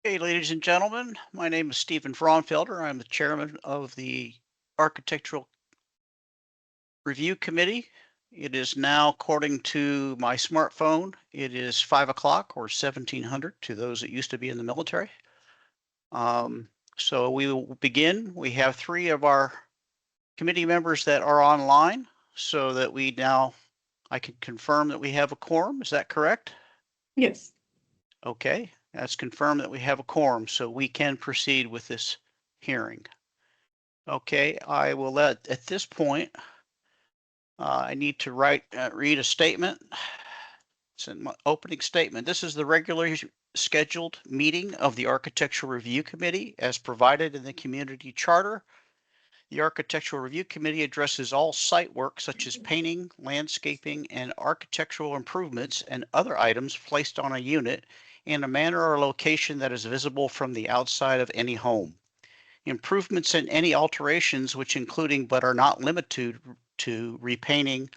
Hey, ladies and gentlemen, my name is Stephen Fraunfelder. I'm the chairman of the Architectural Review Committee. It is now, according to my smartphone, it is 5 o'clock or 1700 to those that used to be in the military. Um, so we will begin. We have three of our committee members that are online so that I can confirm that we have a quorum. Is that correct? Yes. Okay, that's confirmed that we have a quorum, so we can proceed with this hearing. Okay, I will at this point, I need to read a statement. It's in my opening statement. This is the regularly scheduled meeting of the Architectural Review Committee as provided in the community charter. The Architectural Review Committee addresses all site work such as painting, landscaping, and architectural improvements and other items placed on a unit in a manner or location that is visible from the outside of any home. Improvements and any alterations which including but are not limited to repainting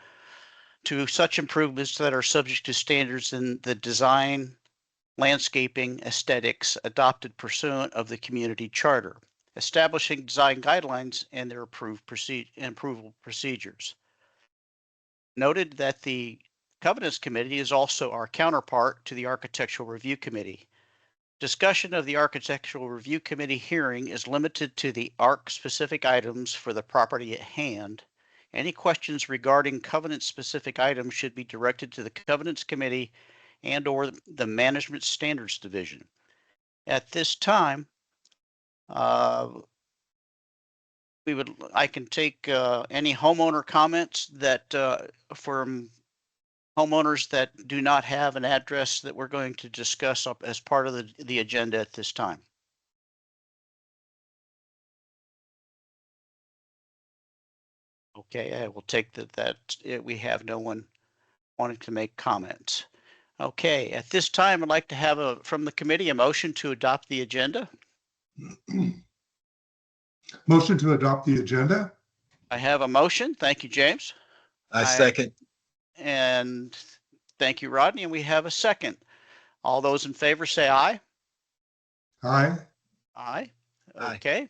to such improvements that are subject to standards in the design, landscaping, aesthetics adopted pursuant of the community charter, establishing design guidelines and their approval procedures. Noted that the Covenants Committee is also our counterpart to the Architectural Review Committee. Discussion of the Architectural Review Committee hearing is limited to the ARC-specific items for the property at hand. Any questions regarding covenant-specific items should be directed to the Covenants Committee and/or the Management Standards Division. At this time, I can take any homeowner comments that from homeowners that do not have an address that we're going to discuss as part of the agenda at this time. Okay, I will take that we have no one wanting to make comments. Okay, at this time, I'd like to have from the committee a motion to adopt the agenda. Motion to adopt the agenda. I have a motion. Thank you, James. I second. And thank you, Rodney. And we have a second. All those in favor say aye. Aye. Aye. Aye. Okay.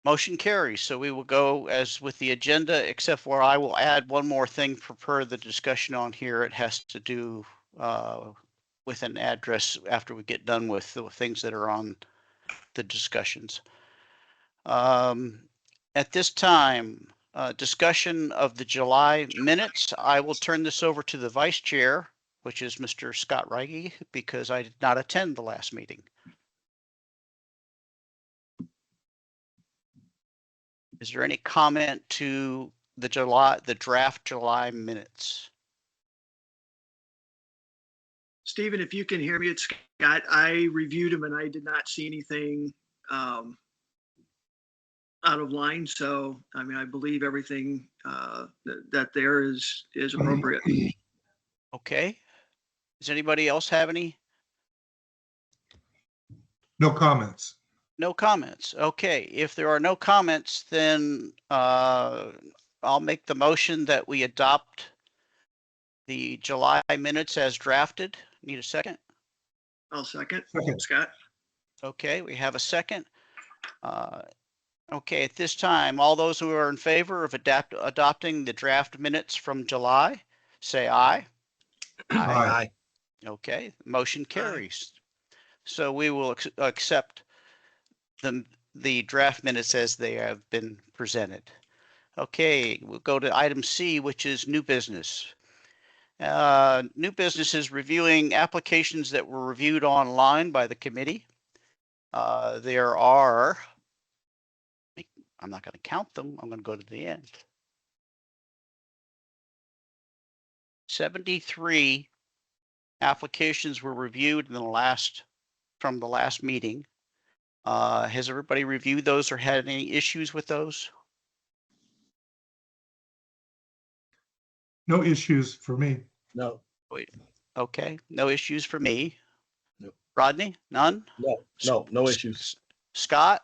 Motion carries. So we will go as with the agenda, except for I will add one more thing per the discussion on here. It has to do with an address after we get done with the things that are on the discussions. At this time, discussion of the July minutes. I will turn this over to the vice chair, which is Mr. Scott Reige, because I did not attend the last meeting. Is there any comment to the draft July minutes? Stephen, if you can hear me, it's Scott. I reviewed them and I did not see anything out of line. So, I mean, I believe everything that there is appropriate. Okay. Does anybody else have any? No comments. No comments. Okay. If there are no comments, then I'll make the motion that we adopt the July minutes as drafted. Need a second? I'll second. Second. Scott. Okay, we have a second. Okay, at this time, all those who are in favor of adopting the draft minutes from July, say aye. Aye. Okay, motion carries. So we will accept the draft minutes as they have been presented. Okay, we'll go to item C, which is new business. New business is reviewing applications that were reviewed online by the committee. There are, I'm not going to count them. I'm going to go to the end. 73 applications were reviewed from the last meeting. Has everybody reviewed those or had any issues with those? No issues for me. No. Wait, okay, no issues for me. No. Rodney, none? No issues. Scott?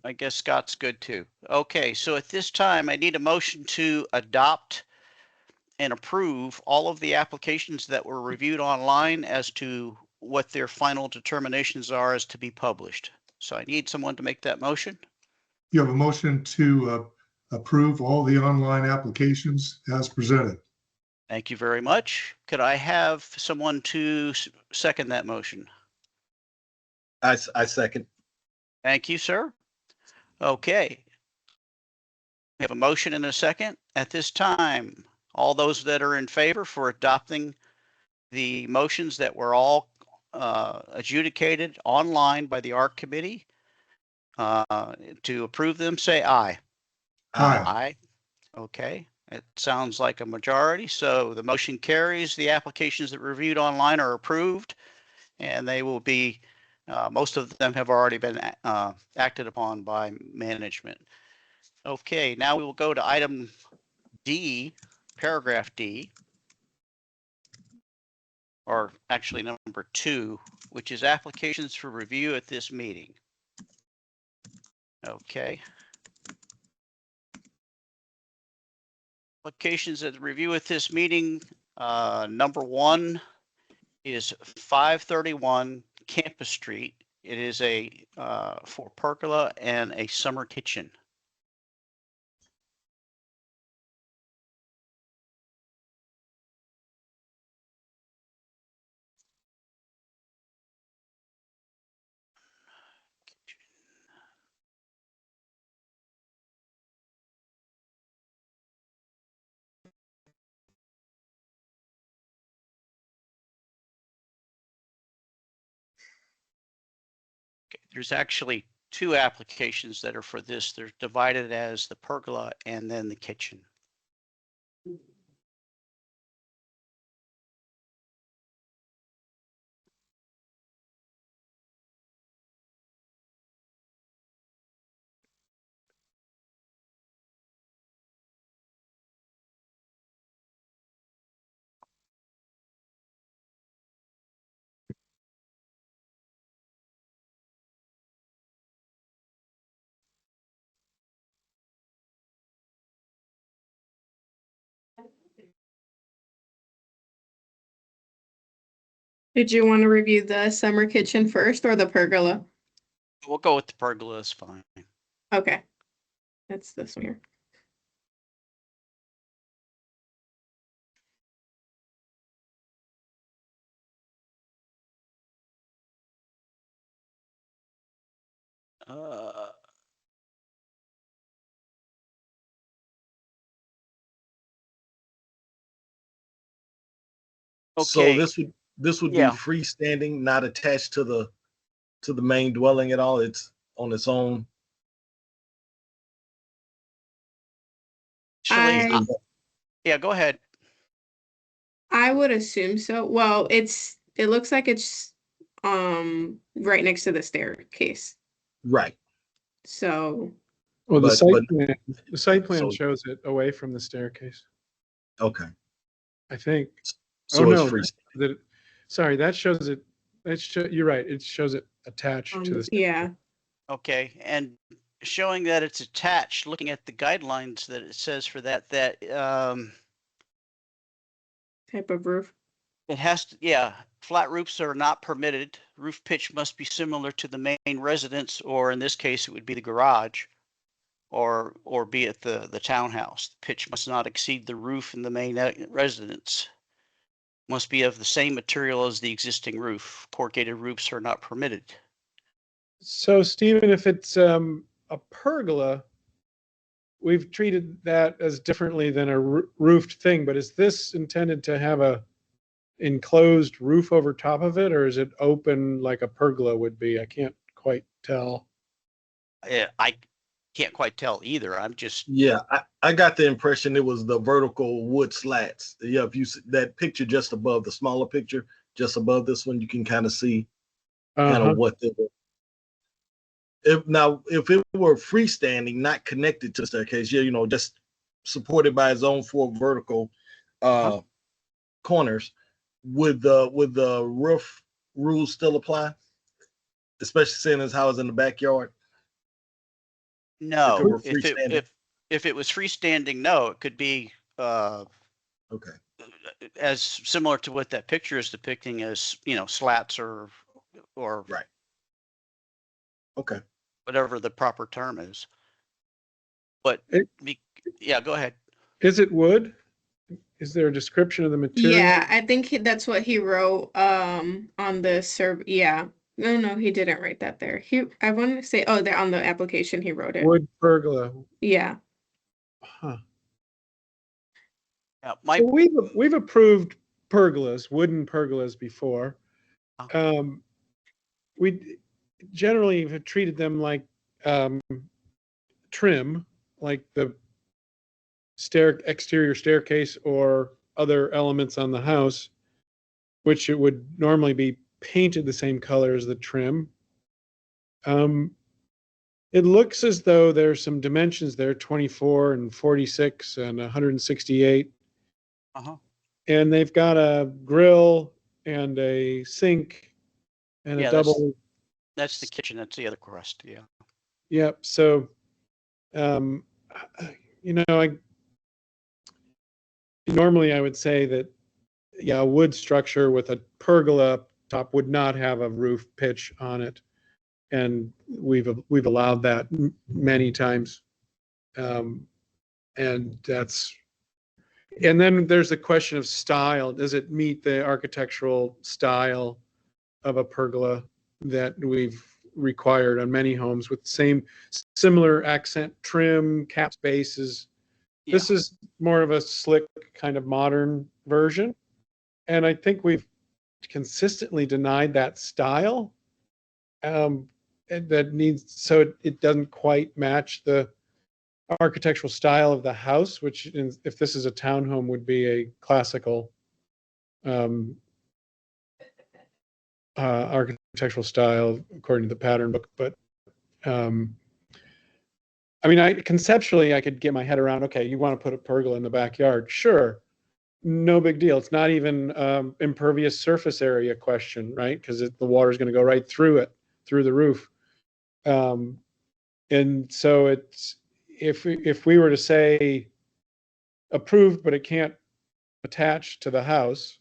I guess Scott's good too. Okay, so at this time, I need a motion to adopt and approve all of the applications that were reviewed online as to what their final determinations are as to be published. So I need someone to make that motion. You have a motion to approve all the online applications as presented. Thank you very much. Could I have someone to second that motion? I second. Thank you, sir. Okay. We have a motion and a second. At this time, all those that are in favor for adopting the motions that were all adjudicated online by the ARC committee to approve them, say aye. Aye. Aye. Okay, it sounds like a majority, so the motion carries. The applications that were reviewed online are approved, and they will be, most of them have already been acted upon by management. Okay, now we will go to item D, paragraph D, or actually number 2, which is applications for review at this meeting. Okay. Applications at review at this meeting, number 1 is 531 Campus Street. It is a for pergola and a summer kitchen. Okay, there's actually 2 applications that are for this. They're divided as the pergola and then the kitchen. Did you want to review the summer kitchen first or the pergola? We'll go with the pergola, is fine. Okay. That's this one here. Uh, So Okay. this would Yeah. be freestanding, not attached to the main dwelling at all. It's on its own. Actually, I- yeah, go ahead. I would assume so. Well, it looks like it's right next to the staircase. Right. So Well, the But- site plan So- shows it away from the staircase, Okay. I think. So Oh, it's no, free. sorry, that shows it, you're right, it shows it attached to the. yeah. Okay, and showing that it's attached, looking at the guidelines that it says for that Type of roof. it has to, yeah, flat roofs are not permitted. Roof pitch must be similar to the main residence, or in this case, it would be the garage, or be it the townhouse. The pitch must not exceed the roof in the main residence. Must be of the same material as the existing roof. Corrugated roofs are not permitted. So Stephen, if it's a pergola, we've treated that as differently than a roofed thing, but is this intended to have a enclosed roof over top of it, or is it open like a pergola would be? I can't quite tell. I can't quite tell either. I'm just, Yeah, I got the impression it was the vertical wood slats. Yeah, if you see that picture just above the smaller picture, just above this one, you can kind of see kind Uh-huh. of what they were. If it were freestanding, not connected to the staircase, yeah, just supported by its own 4 vertical corners, would the roof rules still apply? Especially seeing as how it's in the backyard. No, were if it, freestanding? if it was freestanding, no, it could be, Okay. as similar to what that picture is depicting as, slats or Right. Okay. whatever the proper term is. But, It- yeah, go ahead. Is it wood? Is there a description of the material? Yeah, I think that's what he wrote on the yeah. No, he didn't write that there. I wanted to say, oh, they're on the application he wrote it. Wood pergola. Yeah. Huh. Yeah, So we've approved pergolas, wooden pergolas before. Uh-huh. We generally have treated them like trim, like the exterior staircase or other elements on the house, which it would normally be painted the same color as the trim. It looks as though there's some dimensions there, 24 and 46 and 168. Uh-huh. And they've got a grill and a sink and Yeah, a double. That's the kitchen. That's the other crust. Yeah. Yep. So, normally I would say that, yeah, a wood structure with a pergola top would not have a roof pitch on it. And we've allowed that many times. And then there's the question of style. Does it meet the architectural style of a pergola that we've required on many homes with similar accent trim, cap spaces? This is more of a slick kind of modern version. And I think we've consistently denied that style. And that so it doesn't quite match the architectural style of the house, which if this is a townhome would be a classical architectural style according to the pattern book. But I mean, conceptually I could get my head around, okay, you want to put a pergola in the backyard, sure, no big deal. It's not even impervious surface area question, right? Because the water is going to go right through it, through the roof. And so it's, if we were to say approved, but it can't attach to the house,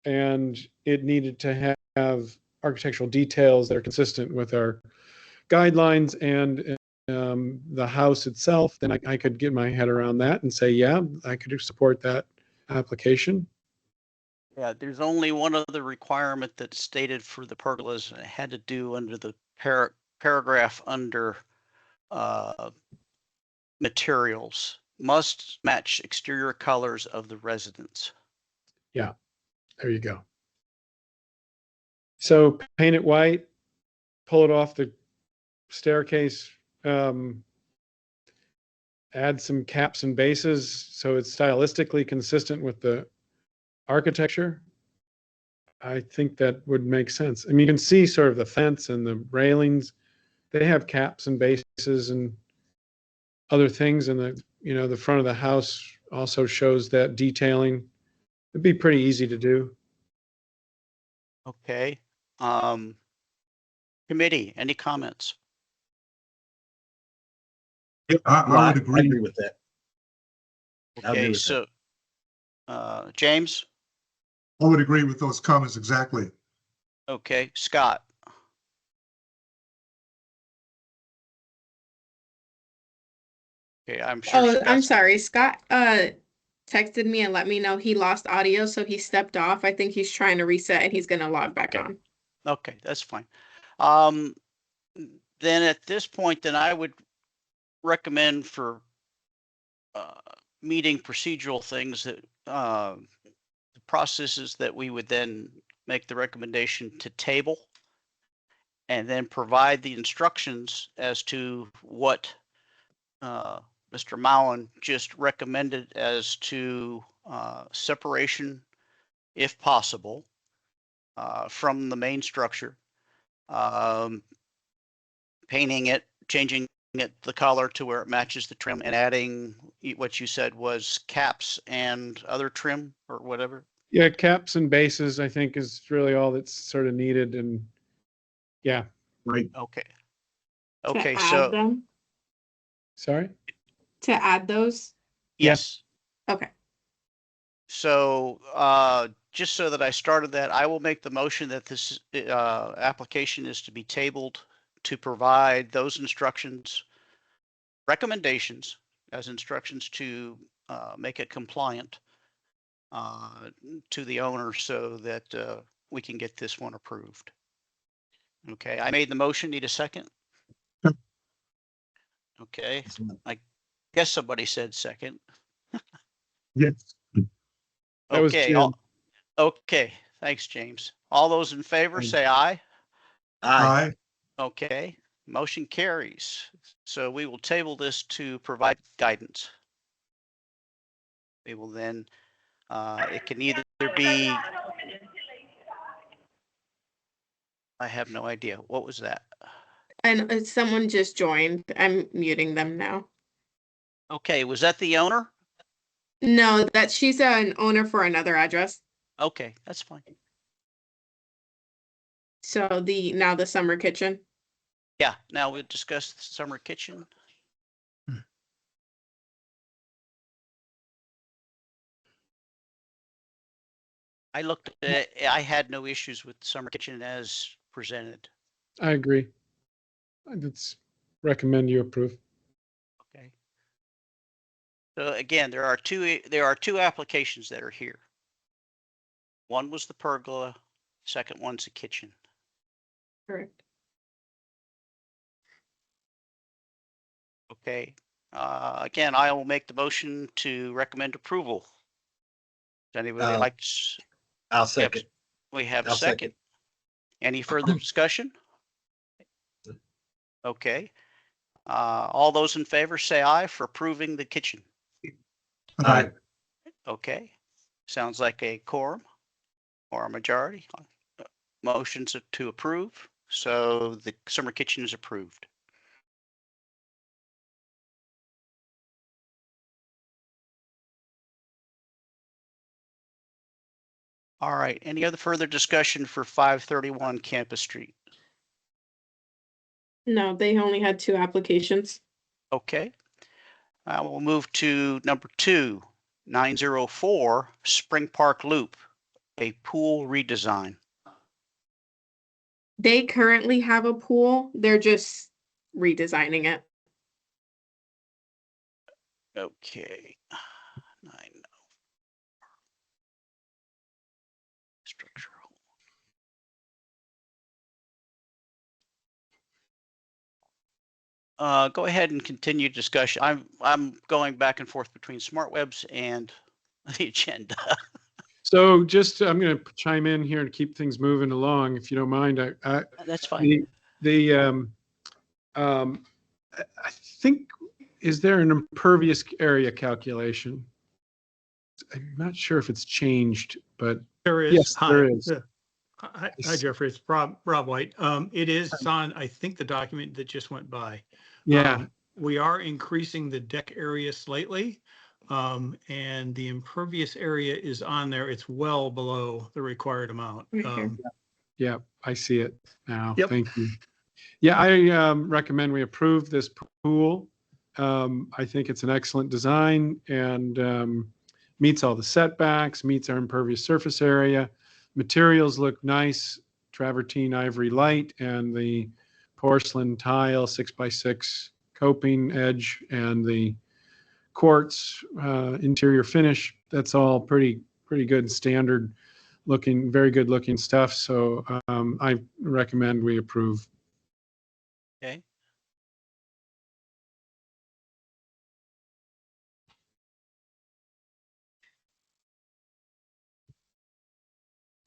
and it needed to have architectural details that are consistent with our guidelines and the house itself, then I could get my head around that and say, yeah, I could support that application. Yeah, there's only one other requirement that's stated for the pergolas, and it had to do under the paragraph under materials. Must match exterior colors of the residence. Yeah, there you go. So paint it white, pull it off the staircase, add some caps and bases so it's stylistically consistent with the architecture. I think that would make sense. I mean, you can see sort of the fence and the railings. They have caps and bases and other things, and the front of the house also shows that detailing. It'd be pretty easy to do. Okay. Committee, any comments? I would I agree. agree with that. I'll agree Okay, with so James? I would agree with those comments exactly. Okay, Scott? Okay, I'm sure. Oh, I'm Scott's- sorry. Scott texted me and let me know he lost audio, so he stepped off. I think he's trying to reset and he's gonna log back Okay. on. Okay, that's fine. Then at this point, then I would recommend for meeting procedural things that the processes that we would then make the recommendation to table and then provide the instructions as to what Mr. Mallon just recommended as to separation, if possible, from the main structure, painting it, changing it the color to where it matches the trim, and adding what you said was caps and other trim or whatever. Yeah, caps and bases, I think, is really all that's sort of needed. And yeah, Right. Okay. To Okay, add so them. Sorry? To add those? Yes. Okay. So, just so that I started that, I will make the motion that this, application is to be tabled to provide those instructions, recommendations as instructions to, make it compliant, to the owner so that, we can get this one approved. Okay, I made the motion. Need a second? Okay, guess somebody said second. Yes. That was Okay, Jim. okay, thanks, James. All those in favor, Thanks. say aye. Aye. Aye. Okay, motion carries. So we will table this to provide guidance. We will then, it can either be, I have no idea. What was that? And someone just joined. I'm muting them now. Okay, was that the owner? No, that she's an owner for another address. Okay, that's fine. So now the summer kitchen. Yeah, now we'll discuss the summer kitchen. I looked at it, I had no issues with the summer kitchen as presented. I agree. Let's recommend you approve. Okay. So again, there are two applications that are here. One was the pergola, second one's the kitchen. Correct. Okay. Again, I will make the motion to recommend approval. Does anybody like? I'll second. We have a I'll second. second. Any further discussion? Okay. All those in favor say aye for approving the kitchen. Aye. Okay. Sounds like a quorum or a majority. Motions to approve. So the summer kitchen is approved. All right. Any other further discussion for 531 Campus Street? No, they only had 2 applications. Okay. We'll move to number 2, 904 Spring Park Loop, a pool redesign. They currently have a pool. They're just redesigning it. Okay. 9. Structural. Go ahead and continue discussion. I'm going back and forth between SmartWebs and the agenda. So just, I'm going to chime in here and keep things moving along, if you don't mind. That's fine. I think, is there an impervious area calculation? I'm not sure if it's changed, but There is. yes, Hi. there is. Hi, Jeffrey. It's Rob White. It is on, I think, the document that just went by. Yeah, We are increasing the deck area slightly. And the impervious area is on there. It's well below the required amount. Right here. yeah, I see it now. Yep. Thank you. Yeah, I recommend we approve this pool. I think it's an excellent design and meets all the setbacks, meets our impervious surface area. Materials look nice, travertine ivory light and the porcelain tile 6x6 coping edge and the quartz interior finish. That's all pretty good and standard looking, very good looking stuff. So I recommend we approve. Okay.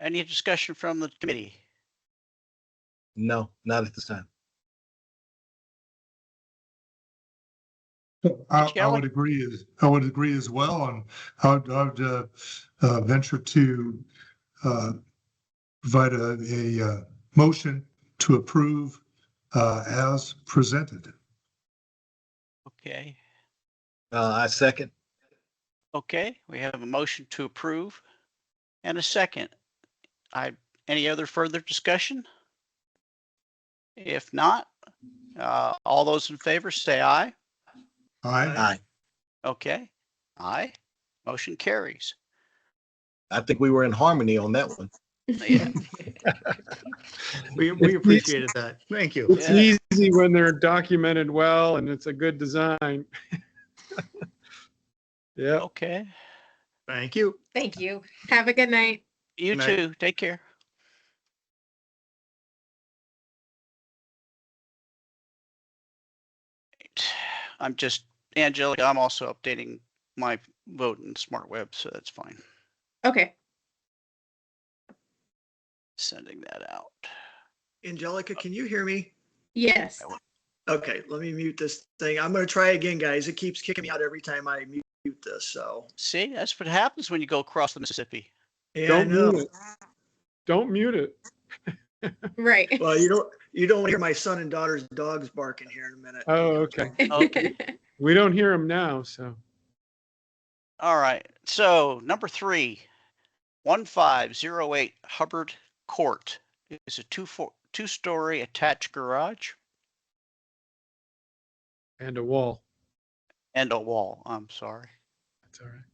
Any discussion from the committee? No, not at this time. I would agree as well, and I would venture to provide a motion to approve as presented. Okay. I second. Okay, we have a motion to approve and a second. Any other further discussion? If not, all those in favor say aye. Aye. Aye. Okay, aye. Motion carries. I think we were in harmony on that one. Yeah. We appreciated that. Thank you. It's Yeah. easy when they're documented well and it's a good design. Yeah. Okay. Thank you. Thank you. Have a good night. You Good night. too. Take care. I'm just, Angelica, I'm also updating my vote in Smart Web, so that's fine. Okay. Sending that out. Angelica, can you hear me? Yes. Okay, let me mute this thing. I'm gonna try again, guys. It keeps kicking me out every time I mute this, so. See, that's what happens when you go across the Mississippi. Yeah, I Don't know. mute it. Don't mute it. Right. Well, you don't want to hear my son and daughter's dogs barking here in a minute. Oh, okay. Okay. We don't hear them now, so. All right. So number 3, 1508 Hubbard Court is a two-story attached garage And a wall. and a wall. I'm sorry. That's all right.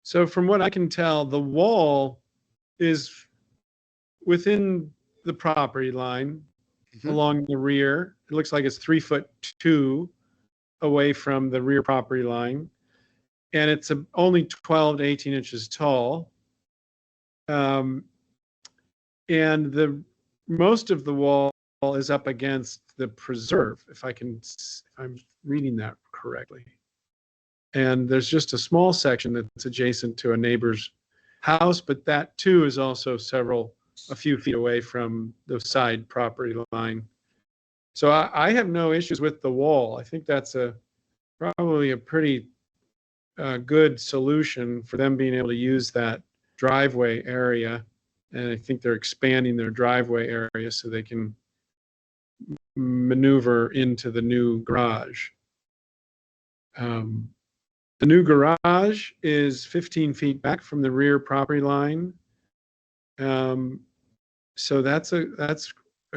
So from what I can tell, the wall is within the property line Mhm. along the rear. It looks like it's 3'2" away from the rear property line. And it's only 12 to 18 inches tall. And most of the wall is up against the preserve, if I'm reading that correctly. And there's just a small section that's adjacent to a neighbor's house, but that too is also a few feet away from the side property line. So I have no issues with the wall. I think that's probably a pretty good solution for them being able to use that driveway area. And I think they're expanding their driveway area so they can maneuver into the new garage. The new garage is 15 feet back from the rear property line. So that's a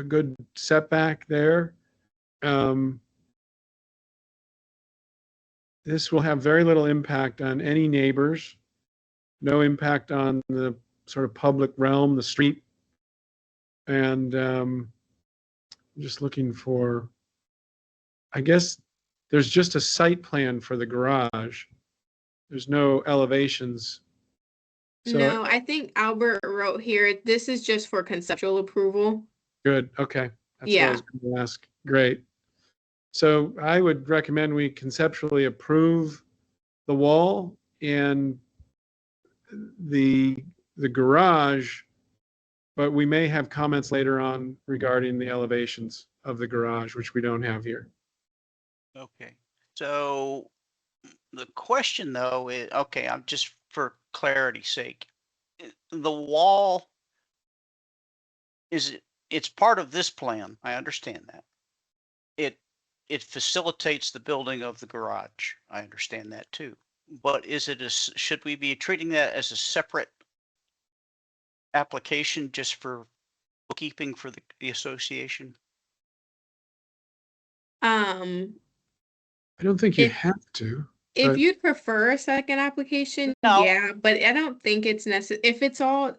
good setback there. This will have very little impact on any neighbors, no impact on the sort of public realm, the street. And I'm just looking for, I guess there's just a site plan for the garage. There's no elevations. So No, I think Albert wrote here, this is just for conceptual approval. good, okay. That's what I was going to ask. Great. So I would recommend we conceptually approve the wall and the garage, but we may have comments later on regarding the elevations of the garage, which we don't have here. Okay. So the question though is, okay, I'm just for clarity's sake, the wall it's part of this plan. I understand that. It facilitates the building of the garage. I understand that too. But should we be treating that as a separate application just for bookkeeping for the association? I don't think you If- have to. If But- you'd prefer a second application, No. yeah, but I don't think it's necessary. If it's all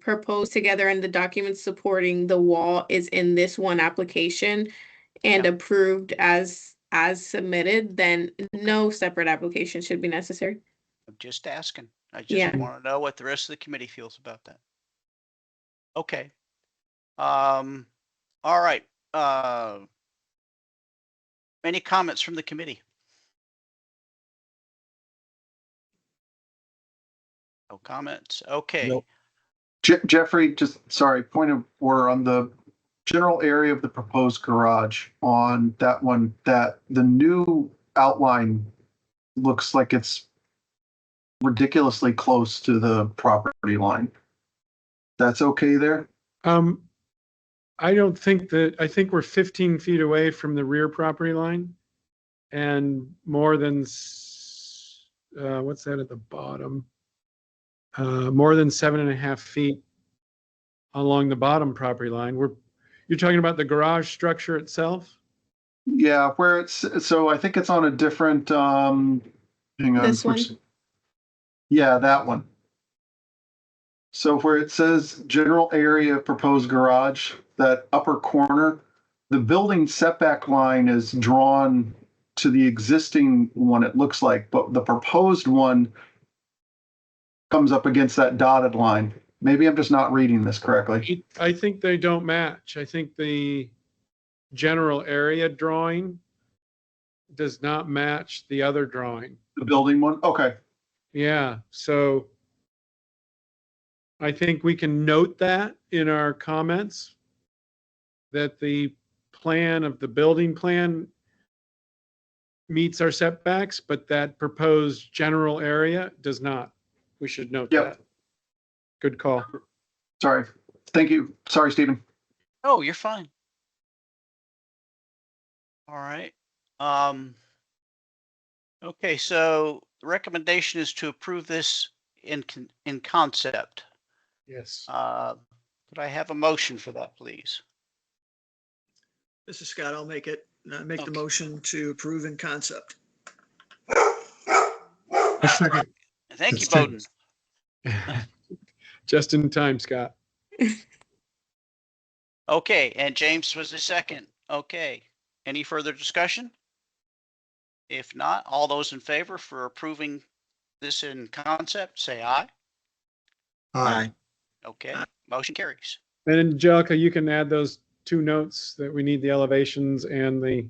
proposed together and the documents supporting the wall is in this one application and Yeah. approved as submitted, then no separate application should be necessary. I'm just asking. I just Yeah. want to know what the rest of the committee feels about that. Okay. All right. Any comments from the committee? No comments. Okay. Nope. Jeffrey, just sorry, point of order on the general area of the proposed garage on that one, that the new outline looks like it's ridiculously close to the property line. That's okay there? I don't think I think we're 15 feet away from the rear property line and more than, what's that at the bottom? More than 7.5 feet along the bottom property line. You're talking about the garage structure itself? Yeah, where it's, so I think it's on a different, hang on. This one? Yeah, that one. So where it says general area of proposed garage, that upper corner, the building setback line is drawn to the existing one, it looks like, but the proposed one comes up against that dotted line. Maybe I'm just not reading this correctly. I think they don't match. I think the general area drawing does not match the other drawing. The building one? Okay. Yeah, so I think we can note that in our comments, that the plan of the building plan meets our setbacks, but that proposed general area does not. We should note Yep. that. Good call. Sorry. Thank you. Sorry, Stephen. Oh, you're fine. All right. Okay, so the recommendation is to approve this in concept. Yes. Could I have a motion for that, please? This is Scott. I'll make it. Make the Okay. motion to approve in concept. A second. Thank you, That's James. Bowden. Just in time, Scott. Okay, and James was the second. Okay. Any further discussion? If not, all those in favor for approving this in concept, say aye. Aye. Okay, motion carries. And Angelica, you can add those 2 notes that we need the elevations and the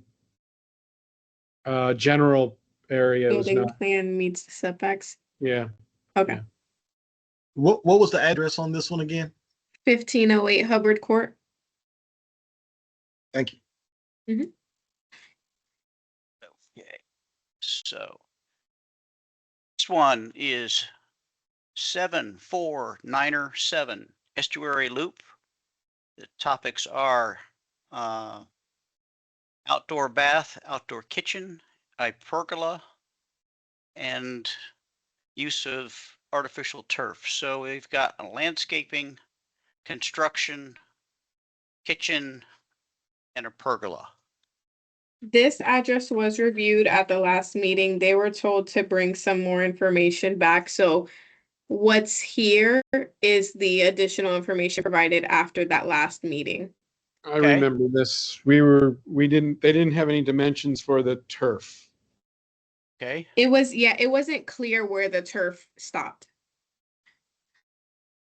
general area is Building not, plan meets the setbacks. yeah. Okay. Yeah. What was the address on this one again? 1508 Hubbard Court. Thank you. Okay, so this one is 74907 Estuary Loop. The topics are outdoor bath, outdoor kitchen, a pergola, and use of artificial turf. So we've got a landscaping, construction, kitchen, and a pergola. This address was reviewed at the last meeting. They were told to bring some more information back. So what's here is the additional information provided after that last meeting. I Okay. remember this. They didn't have any dimensions for the turf. Okay, It wasn't clear where the turf stopped.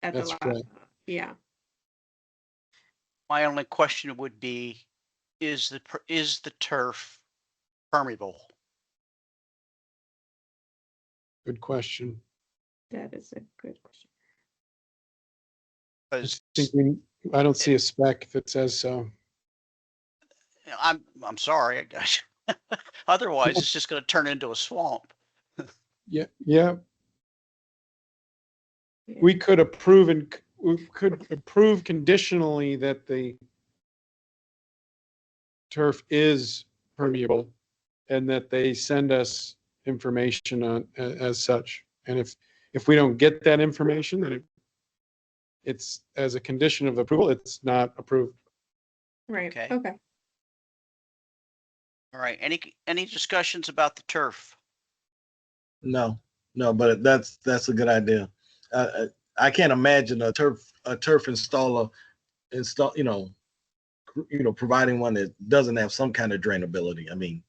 At the That's last, right. yeah. my only question would be, is the turf permeable? Good question. That is a good question. I 'Cause I don't see a spec that says so. I'm sorry. Otherwise, it's just going to turn into a swamp. Yeah. Yeah. We could approve conditionally that the turf is permeable and that they send us information on as such. And if we don't get that information, then it's as a condition of approval, it's not approved. Right, Okay. okay. All right. Any discussions about the turf? No, but that's a good idea. I can't imagine a turf installer providing one that doesn't have some kind of drainability. I mean,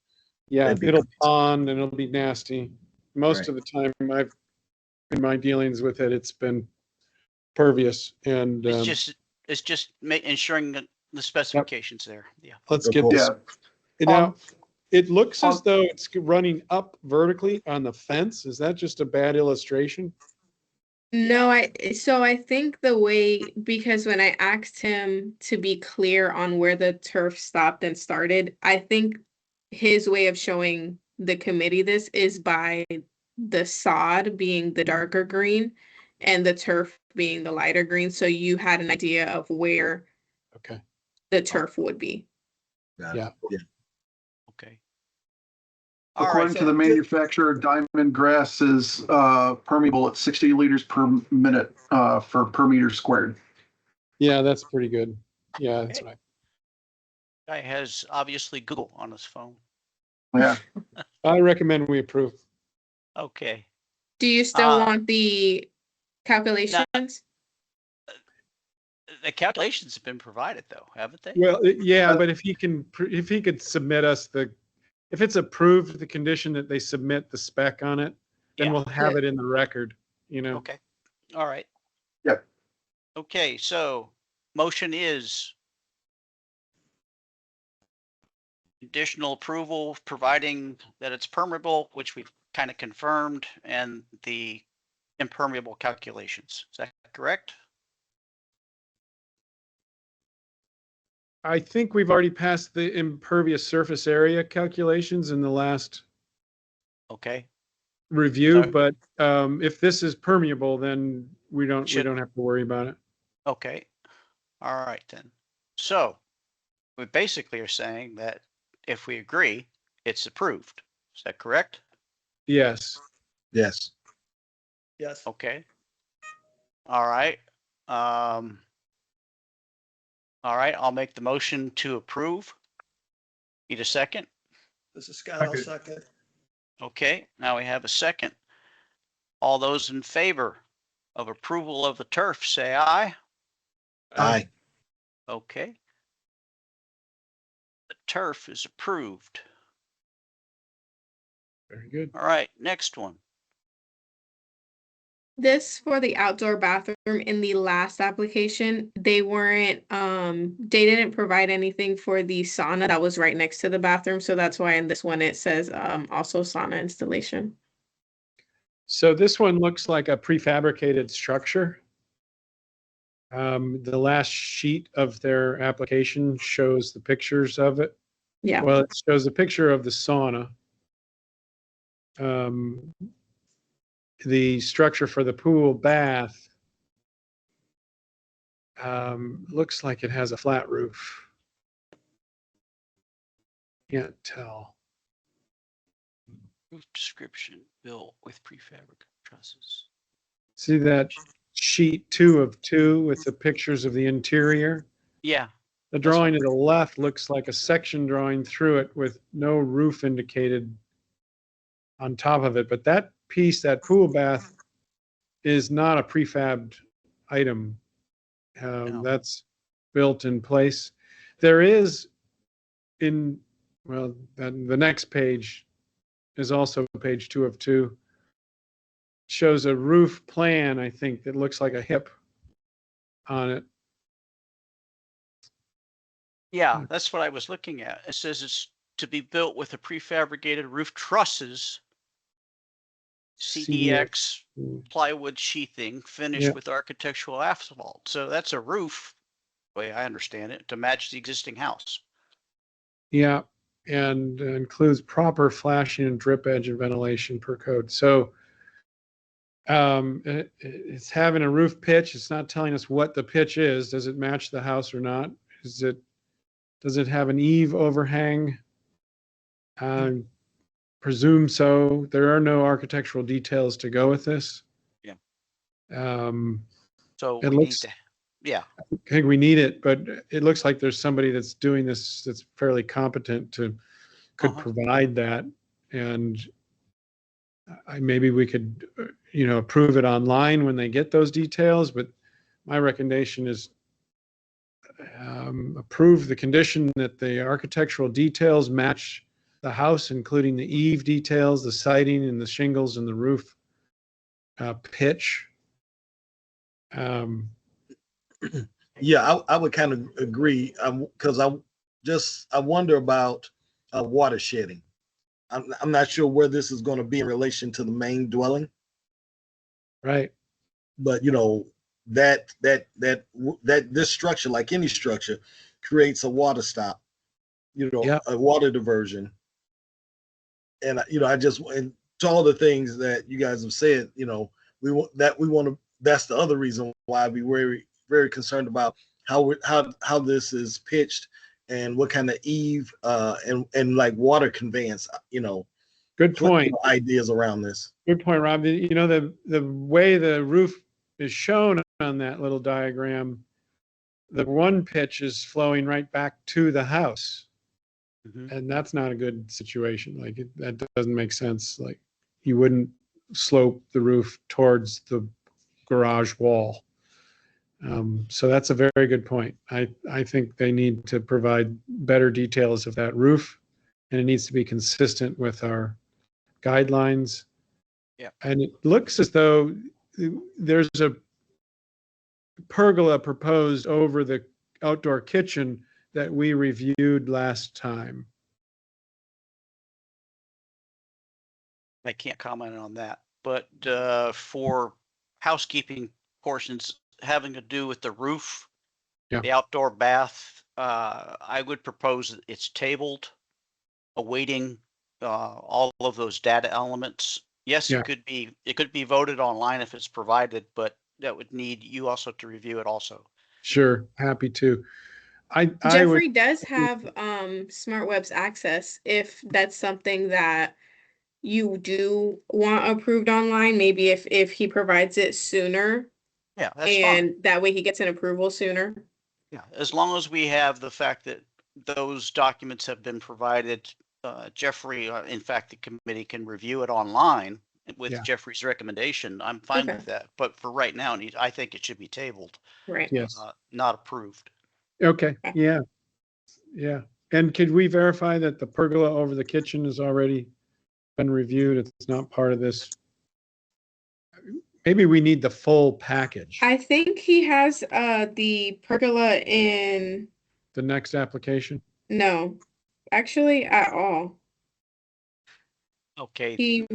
Yeah, That'd be it'll crazy. pond and it'll be nasty. Most Right. of the time in my dealings with it, it's been pervious and It's just ensuring that the specifications there. Yeah. let's Of get course. this. Yeah. Now, it looks as um, though it's running up vertically on the fence. Is that just a bad illustration? No, I think the way, because when I asked him to be clear on where the turf stopped and started, I think his way of showing the committee this is by the sod being the darker green and the turf being the lighter green. So you had an idea of where Okay. the turf would be. got it. Yeah. Okay. All right. According to the manufacturer, Diamond Grass is permeable at 60 liters per minute per meter squared. Yeah, that's pretty good. Yeah, that's Okay. right. Guy has obviously Google on his phone. Yeah, I recommend we approve. Okay. Do you still Uh, want the calculations? The calculations have been provided though, haven't they? Well, yeah, but if he can, if he could submit us if it's approved, the condition that they submit the spec on it, then Yeah. we'll have Yeah. it in the record, you know? Okay. All right. Yep. Okay, so motion is conditional approval, providing that it's permeable, which we've kind of confirmed, and the impermeable calculations. Is that correct? I think we've already passed the impervious surface area calculations in the last Okay. review, Sorry. but if this is permeable, then we don't Should- have to worry about it. Okay. All right then. So we basically are saying that if we agree, it's approved. Is that correct? Yes. Yes. Yes. Okay. All right. All right, I'll make the motion to approve. Need a second? This is Scott. I'll Second. second. Okay, now we have a second. All those in favor of approval of the turf, say aye. Aye. Okay. The turf is approved. Very good. All right, next one. This for the outdoor bathroom in the last application, they didn't provide anything for the sauna that was right next to the bathroom. So that's why in this one it says also sauna installation. So this one looks like a prefabricated structure. The last sheet of their application shows the pictures of it. Yeah. Well, it shows a picture of the sauna. The structure for the pool bath looks like it has a flat roof. Can't tell. Roof description, built with prefabricated trusses. See that sheet 2 of 2 with the pictures of the interior? Yeah, The drawing to the left looks like a section drawing through it with no roof indicated on top of it. But that piece, that pool bath, is not a prefabbed item. No. That's built in place. There is the next page is also page 2 of 2. Shows a roof plan, I think, that looks like a hip on it. yeah, that's what I was looking at. It says it's to be built with a prefabricated roof trusses, CDX plywood sheathing finished Yeah. with architectural asphalt. So that's a roof, the way I understand it, to match the existing house. Yeah, and includes proper flashing and drip edge and ventilation per code. So it's having a roof pitch. It's not telling us what the pitch is. Does it match the house or not? Does it have an eave overhang? Presume so. There are no architectural details to go with this. Yeah. It So we need looks- to, yeah, I think we need it, but it looks like there's somebody that's doing this that's fairly competent could Uh-huh. provide that. And maybe we could, approve it online when they get those details, but my recommendation is approve the condition that the architectural details match the house, including the eave details, the siding and the shingles and the roof pitch. Yeah, I would kind of agree, because I wonder about water shedding. I'm not sure where this is going to be in relation to the main dwelling, Right. but that this structure, like any structure, creates a water stop, Yeah. a water diversion. And and to all the things that you guys have said, that's the other reason why I'd be very, very concerned about how this is pitched and what kind of eave and like water conveyance, Good point. ideas around this. Good point, Rob. The way the roof is shown on that little diagram the one pitch is flowing right back to the house. Mhm. And that's not a good situation. Like that doesn't make sense. Like you wouldn't slope the roof towards the garage wall. So that's a very good point. I think they need to provide better details of that roof, and it needs to be consistent with our guidelines. Yeah. And it looks as though there's a pergola proposed over the outdoor kitchen that we reviewed last time. I can't comment on that, but for housekeeping portions having to do with the roof, Yeah. the outdoor bath, I would propose that it's tabled, awaiting all of those data elements. Yes, Yeah. it could be voted online if it's provided, but that would need you also to review it also. Sure, happy to. I would, Jeffrey does have SmartWeb's access if that's something that you do want approved online, maybe if he provides it sooner Yeah, that's fine. and that way he gets an approval sooner. Yeah, as long as we have the fact that those documents have been provided, Jeffrey, in fact, the committee can review it online with Yeah. Jeffrey's recommendation. I'm fine Okay. with that. But for right now, I think it should be tabled, Right. yes. not approved. Okay, yeah. Yeah. And could we verify that the pergola over the kitchen has already been reviewed? It's not part of this. Maybe we need the full package, I think he has the pergola in the next application. no, actually at all. Okay, We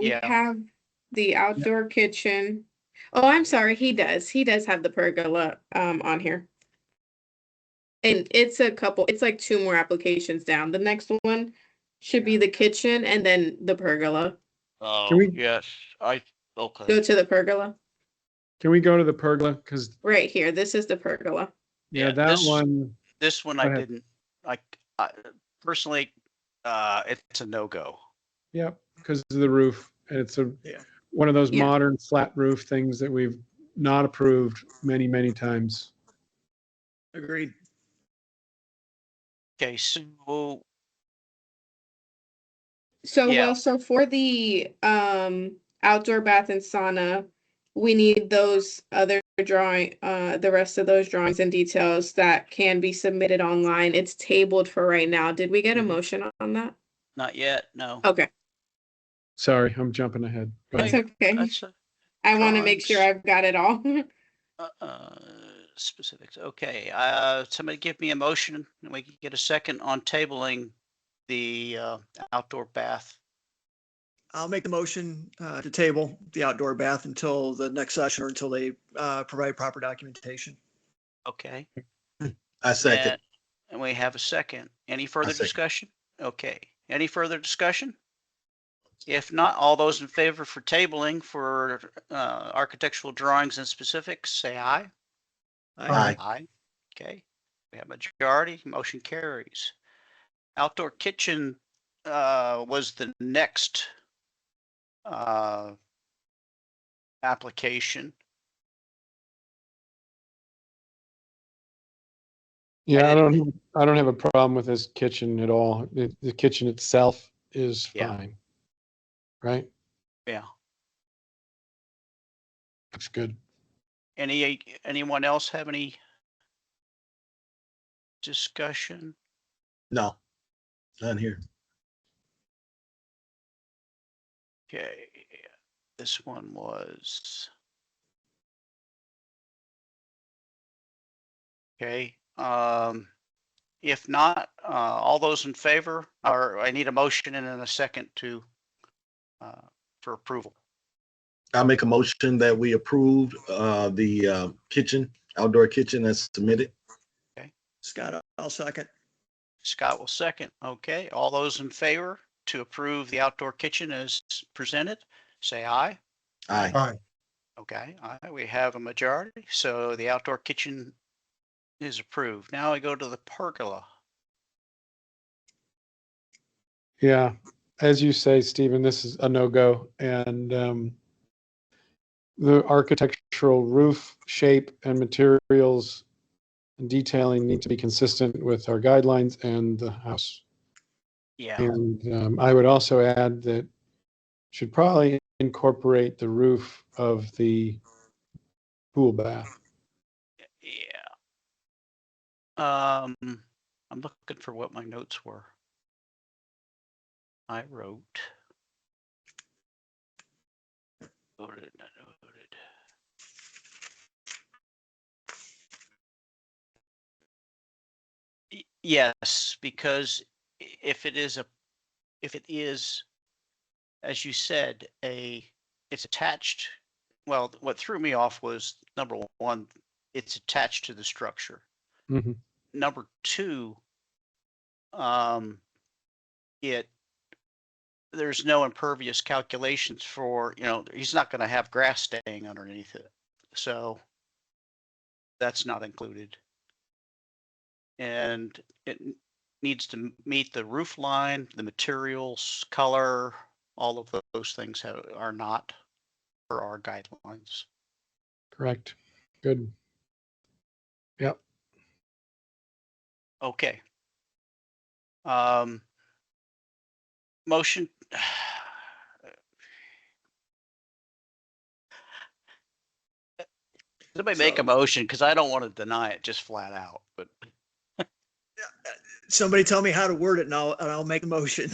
yeah, have the outdoor kitchen. Oh, I'm sorry, he does. He does have the pergola on here. And it's like 2 more applications down. The next one should be the kitchen and then the pergola. oh, we- yes, okay. Go to the pergola. Can we go to the pergola? Because, Right here. This is the pergola. yeah, Yeah, that this- one, This one Go I ahead. didn't, I personally, it's a no-go. yep, because of the roof. And it's Yeah. one of those Yeah. modern flat roof things that we've not approved many, many times. Agreed. Okay, so So Yeah. well, so for the outdoor bath and sauna, we need those other the rest of those drawings and details that can be submitted online. It's tabled for right now. Did we get a Mhm. motion on that? not yet, no. Okay, Sorry, I'm jumping ahead. Go that's ahead. okay. That's I want to make sure drawings. I've got it all. Specifics. Okay, somebody give me a motion and we can get a second on tabling the outdoor bath. I'll make the motion to table the outdoor bath until the next session or until they provide proper documentation. Okay. I second. And we have a second. Any further second. discussion? Okay. Any further discussion? If not, all those in favor for tabling for architectural drawings and specifics, say aye. Aye. Aye. Okay. We have majority, motion carries. Outdoor kitchen was the next application. Yeah, I don't have a problem with this kitchen at all. The kitchen itself is Yeah. fine. Right? Yeah. Looks good. Anyone else have any discussion? No, none here. Okay, this one was. Okay, if not, all those in favor, or I need a motion and then a second to, for approval. I'll make a motion that we approve the kitchen, outdoor kitchen as submitted. Scott, I'll second. Scott will second. Okay, all those in favor to approve the outdoor kitchen as presented, say aye. Aye. Aye. Okay, aye, we have a majority, so the outdoor kitchen is approved. Now I go to the pergola. Yeah, as you say, Stephen, this is a no-go, and the architectural roof shape and materials and detailing need to be consistent with our guidelines and the house. Yeah, And I would also add that should probably incorporate the roof of the pool bath. yeah. I'm looking for what my notes were. I wrote. Noted, not noted. Yes, because if it is, as you said, it's attached. Well, what threw me off was number one, it's attached to the structure. Mhm. Number two, there's no impervious calculations for, he's not going to have grass staying underneath it. So that's not included. And it needs to meet the roof line, the materials, color, all of those things are not for our guidelines. Correct. Good. Yep. Okay. Motion. Somebody make a So- motion because I don't want to deny it just flat out, but Somebody tell me how to word it and I'll make a motion.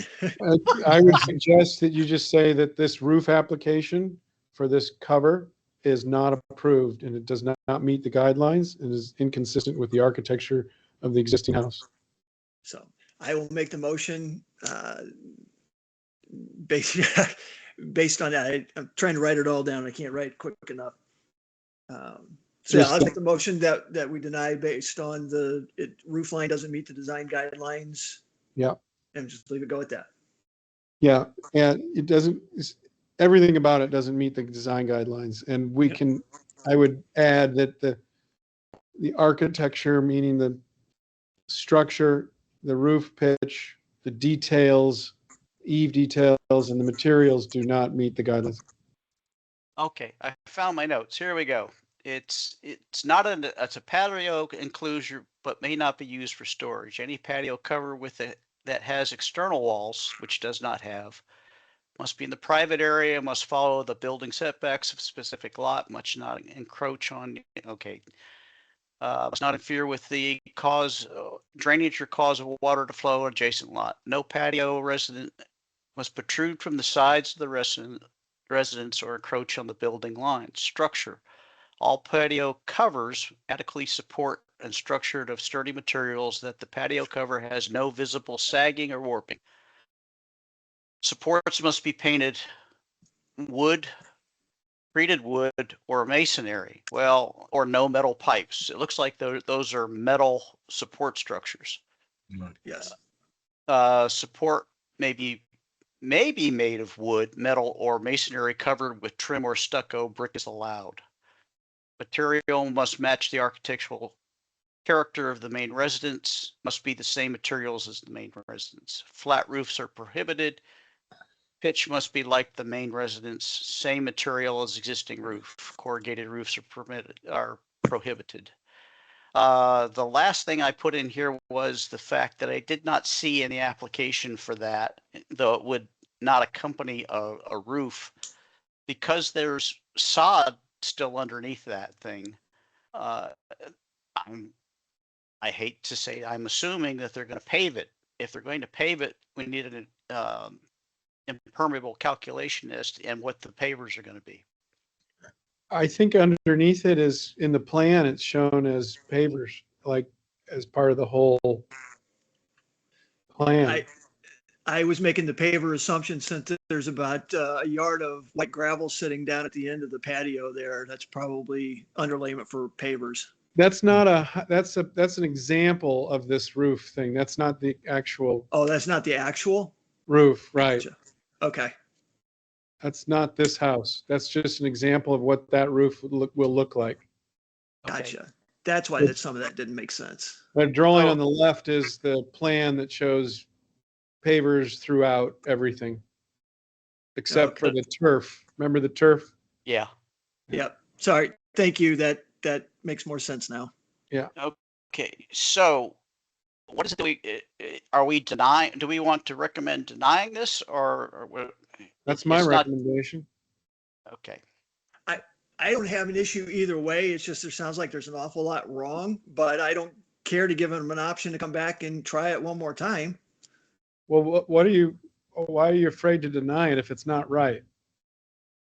I would suggest that you just say that this roof application for this cover is not approved and it does not meet the guidelines and is inconsistent with the architecture of the existing house. So I will make the motion based based on that. I'm trying to write it all down. I can't write quick enough. So yeah, I'll make the motion that we deny based on roof line doesn't meet the design guidelines. Yeah. And just leave it go at that. Yeah, and it doesn't, everything about it doesn't meet the design guidelines. And we Yep. can, I would add that the architecture, meaning the structure, the roof pitch, the details, eave details, and the materials do not meet the guidelines. okay, I found my notes. Here we go. It's it's a patio enclosure, but may not be used for storage. Any patio cover with it that has external walls, which does not have, must be in the private area, must follow the building setbacks of specific lot, must not encroach on, okay. Must not interfere with the drainage or cause of water to flow adjacent lot. No patio resident must protrude from the sides of the residence or encroach on the building line. Structure. All patio covers adequately support and structured of sturdy materials that the patio cover has no visible sagging or warping. Supports must be painted wood, treated wood, or masonry. Well, or no metal pipes. It looks like those are metal support structures. Yes. Support may be made of wood, metal, or masonry covered with trim or stucco. Brick is allowed. Material must match the architectural character of the main residence, must be the same materials as the main residence. Flat roofs are prohibited. Pitch must be like the main residence, same material as existing roof. Corrugated roofs are prohibited. The last thing I put in here was the fact that I did not see any application for that, though it would not accompany a roof, because there's sod still underneath that thing. I hate to say, I'm assuming that they're going to pave it. If they're going to pave it, we need an impermeable calculation and what the pavers are going to be. I think underneath it is, in the plan, it's shown as pavers, like as part of the whole plan. I was making the paver assumption since there's about a yard of white gravel sitting down at the end of the patio there. That's probably underlayment for pavers. That's not that's an example of this roof thing. That's not the actual Oh, that's not the actual? roof, right? Gotcha. Okay. That's not this house. That's just an example of what that roof will look like. Gotcha. That's why some of that didn't make sense. The drawing on the left is the plan that shows pavers throughout everything, except for the turf. Remember the turf? Yeah. Yep. Sorry. Thank you. That makes more sense now. Yeah. Okay, so what is it that are we denying, do we want to recommend denying this or what? That's my It's not- recommendation. Okay, I don't have an issue either way. It's just, there sounds like there's an awful lot wrong, but I don't care to give them an option to come back and try it one more time. Well, why are you afraid to deny it if it's not right?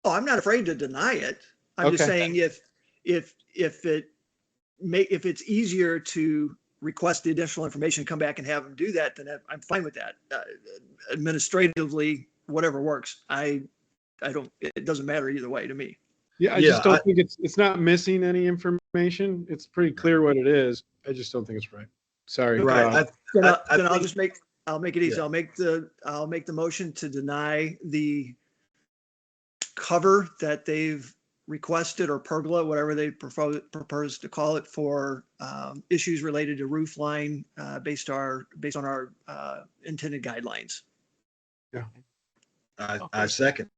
Oh, I'm not afraid to deny it. I'm just Okay. saying if it's easier to request the additional information, come back and have them do that, then I'm fine with that. Administratively, whatever works. It doesn't matter either way to me. Yeah, I Yeah, just don't think it's not missing any information. It's pretty clear what it is. I just don't think it's right. Sorry. Right. Rob. Then I I'll think- just I'll make it easy. Yeah. I'll make the motion to deny the cover that they've requested, or pergola, whatever they propose to call it, for issues related to roof line based on our intended guidelines. I second.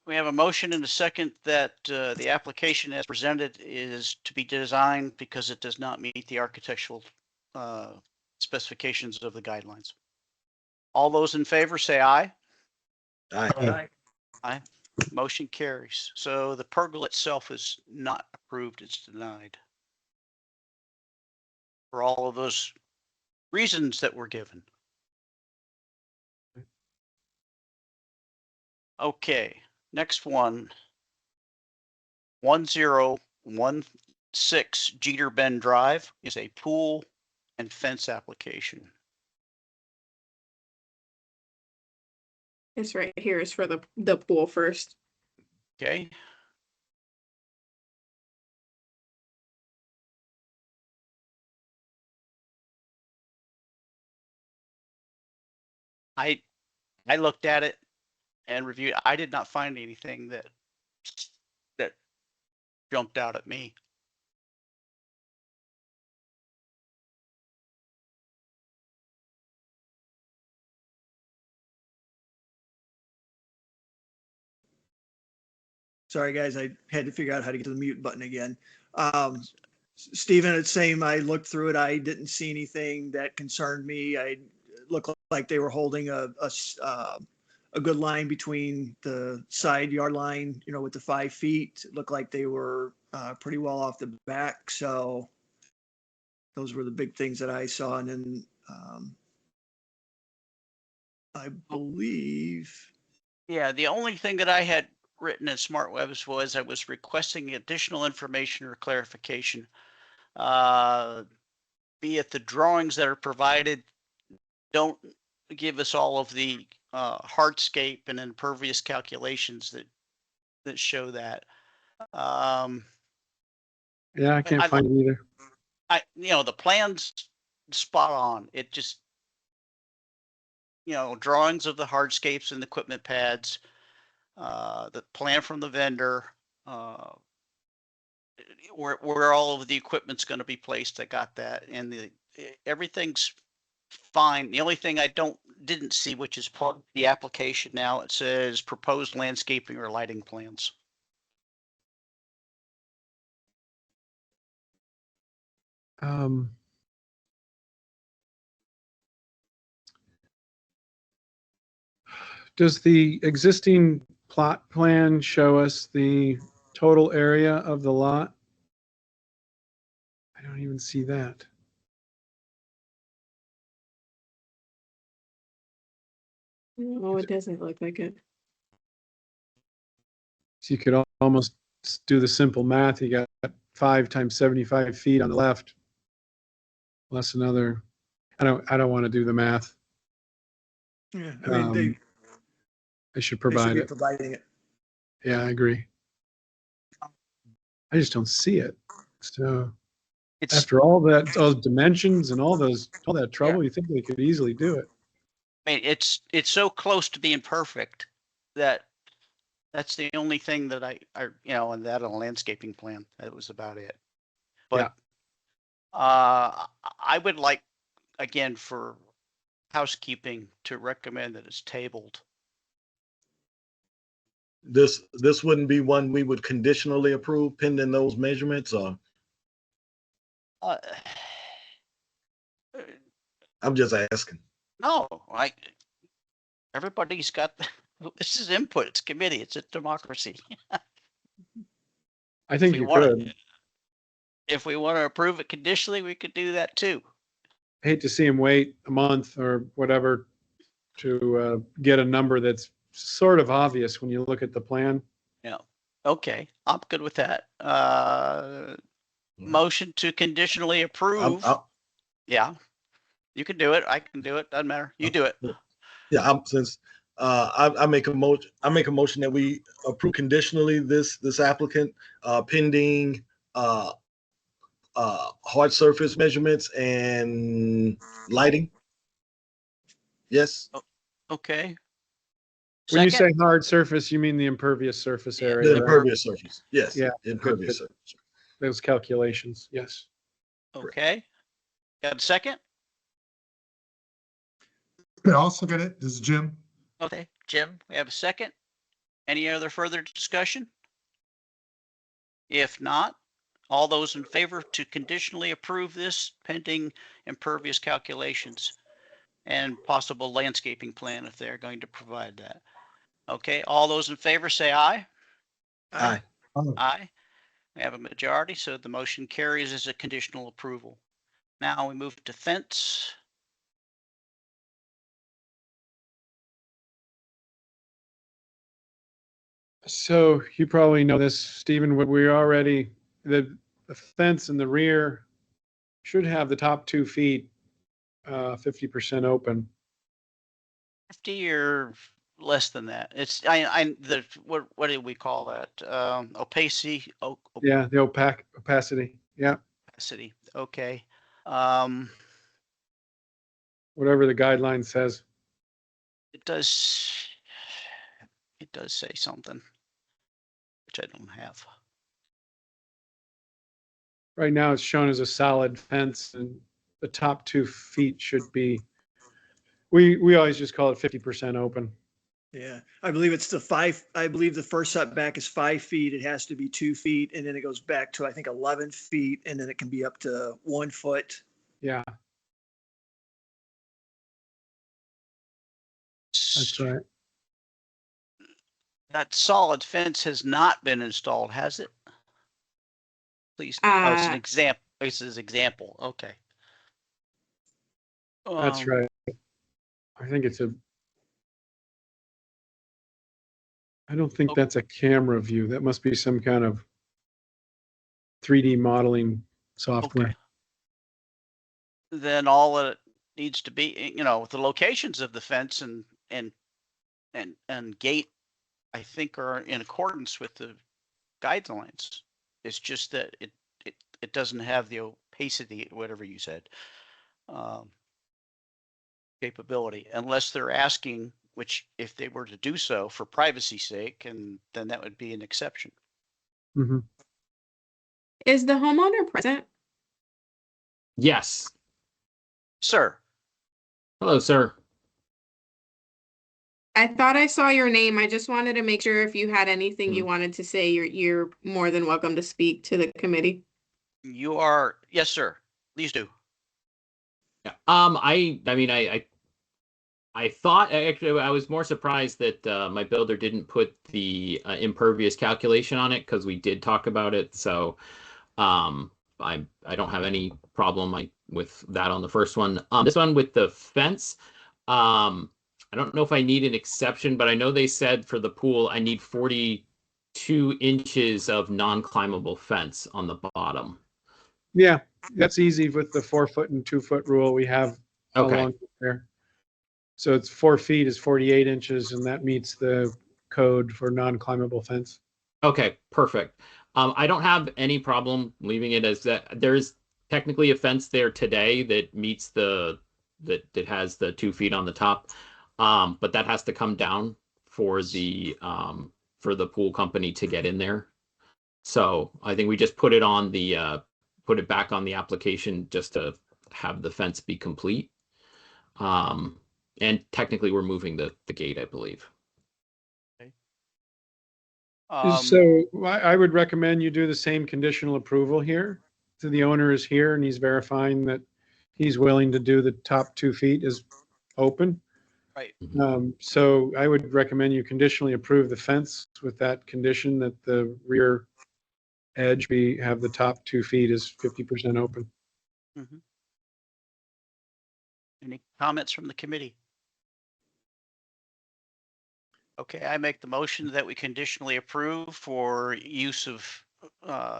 we have a motion and a second that the application as presented is to be designed because it does not meet the architectural specifications of the guidelines. All those in favor say aye. Aye. Right. Motion carries. So the pergola itself is not approved, it's denied. For all of those reasons that were given. Okay, next one. 1016 Jeter Bend Drive is a pool and fence application. This right here is for the pool first. Okay. I looked at it and reviewed. I did not find anything that jumped out at me. Sorry, guys, I had to figure out how to get to the mute button again. Stephen, it's same. I looked through it. I didn't see anything that concerned me. I looked like they were holding a good line between the side yard line, with the 5 feet. It looked like they were pretty well off the back. So those were the big things that I saw. And then I believe. Yeah, the only thing that I had written in SmartWebs was I was requesting additional information or clarification. Be it the drawings that are provided don't give us all of the hardscape and impervious calculations that show that. Yeah, I can't find it either. The plan's spot on. It just, drawings of the hardscapes and equipment pads, the plan from the vendor, where all of the equipment's going to be placed. I got that, and everything's fine. The only thing I didn't see, which is part of the application now, it says proposed landscaping or lighting plans. Does the existing plot plan show us the total area of the lot? I don't even see that. No, it doesn't look like it. So you could almost do the simple math. You got 5 times 75 feet on the left, plus another. I don't want to do the math. Yeah, I mean, I should they should provide be it. providing it. Yeah, I agree. I just don't see it. So It's after all those dimensions and all that trouble, you think they could easily do it. I mean, it's so close to being perfect that that's the only thing that I and that on a landscaping plan, that was about it. But I would like, again, for housekeeping to recommend that it's tabled. This wouldn't be one we would conditionally approve pending those measurements, or? I'm just asking. No, everybody's got, this is input, it's committee, it's a democracy. I think we you wanna- could. If we want to approve it conditionally, we could do that too. I hate to see him wait a month or whatever to get a number that's sort of obvious when you look at the plan. Okay, I'm good with that. Motion to conditionally approve. Yeah, you can do it. I can do it. Doesn't matter. You do it. Yeah, I make a motion that we approve conditionally this applicant pending hard surface measurements and lighting. Yes, Okay. When you Second? say hard surface, you mean the impervious surface Yeah, area, the right? impervious surface. Yes, Yeah, impervious good. surface. Those calculations, yes. Okay. Got a second? I'll second it. This is Jim. Okay, Jim, we have a second. Any other further discussion? If not, all those in favor to conditionally approve this pending impervious calculations and possible landscaping plan if they're going to provide that. Okay, all those in favor say aye. Aye. Aye. We have a majority, so the motion carries as a conditional approval. Now we move to fence. So you probably know this, Stephen, what we already, the fence in the rear should have the top 2 feet 50% open. 50 or less than that. It's what do we call that? Opacity. Yeah, the opacity. Yeah, Opacity. Okay. whatever the guideline says. It does say something, which I don't have. Right now it's shown as a solid fence and the top 2 feet should be, we always just call it 50% open. Yeah, I believe it's I believe the first setback is 5 feet. It has to be 2 feet and then it goes back to, I think, 11 feet and then it can be up to 1 foot. Yeah, that's right. That solid fence has not been installed, has it? Please. Oh, it's an example. This is example. Okay. That's right. I think I don't think that's a camera view. That must be some kind of 3D modeling software. Okay. Then all it needs to be, the locations of the fence and gate, I think, are in accordance with the guidelines. It's just that it doesn't have the opacity, whatever you said, capability, unless they're asking, which if they were to do so for privacy's sake, and then that would be an exception. Mm-hmm. Is the homeowner present? Yes. Sir, Hello, sir. I thought I saw your name. I just wanted to make sure if you had anything you wanted to say, you're more than welcome to speak to the committee. you are, yes, sir. Please do. Yeah. I thought actually I was more surprised that my builder didn't put the impervious calculation on it because we did talk about it. So I don't have any problem with that on the first one. This one with the fence, I don't know if I need an exception, but I know they said for the pool I need 42 inches of non-climbable fence on the bottom. Yeah, that's easy with the 4 foot and 2 foot rule we have Okay. along there. So it's 4 feet is 48 inches, and that meets the code for non-climbable fence. Okay, perfect. I don't have any problem leaving it as that. There's technically a fence there today that meets that has the 2 feet on the top, but that has to come down for the pool company to get in there. So I think we just put it on put it back on the application just to have the fence be complete. And technically we're moving the gate, I believe. So I would recommend you do the same conditional approval here. So the owner is here and he's verifying that he's willing to do the top 2 feet is open. Right. So I would recommend you conditionally approve the fence with that condition that the rear edge have the top 2 feet is 50% open. Mhm. Any comments from the committee? Okay, I make the motion that we conditionally approve for use of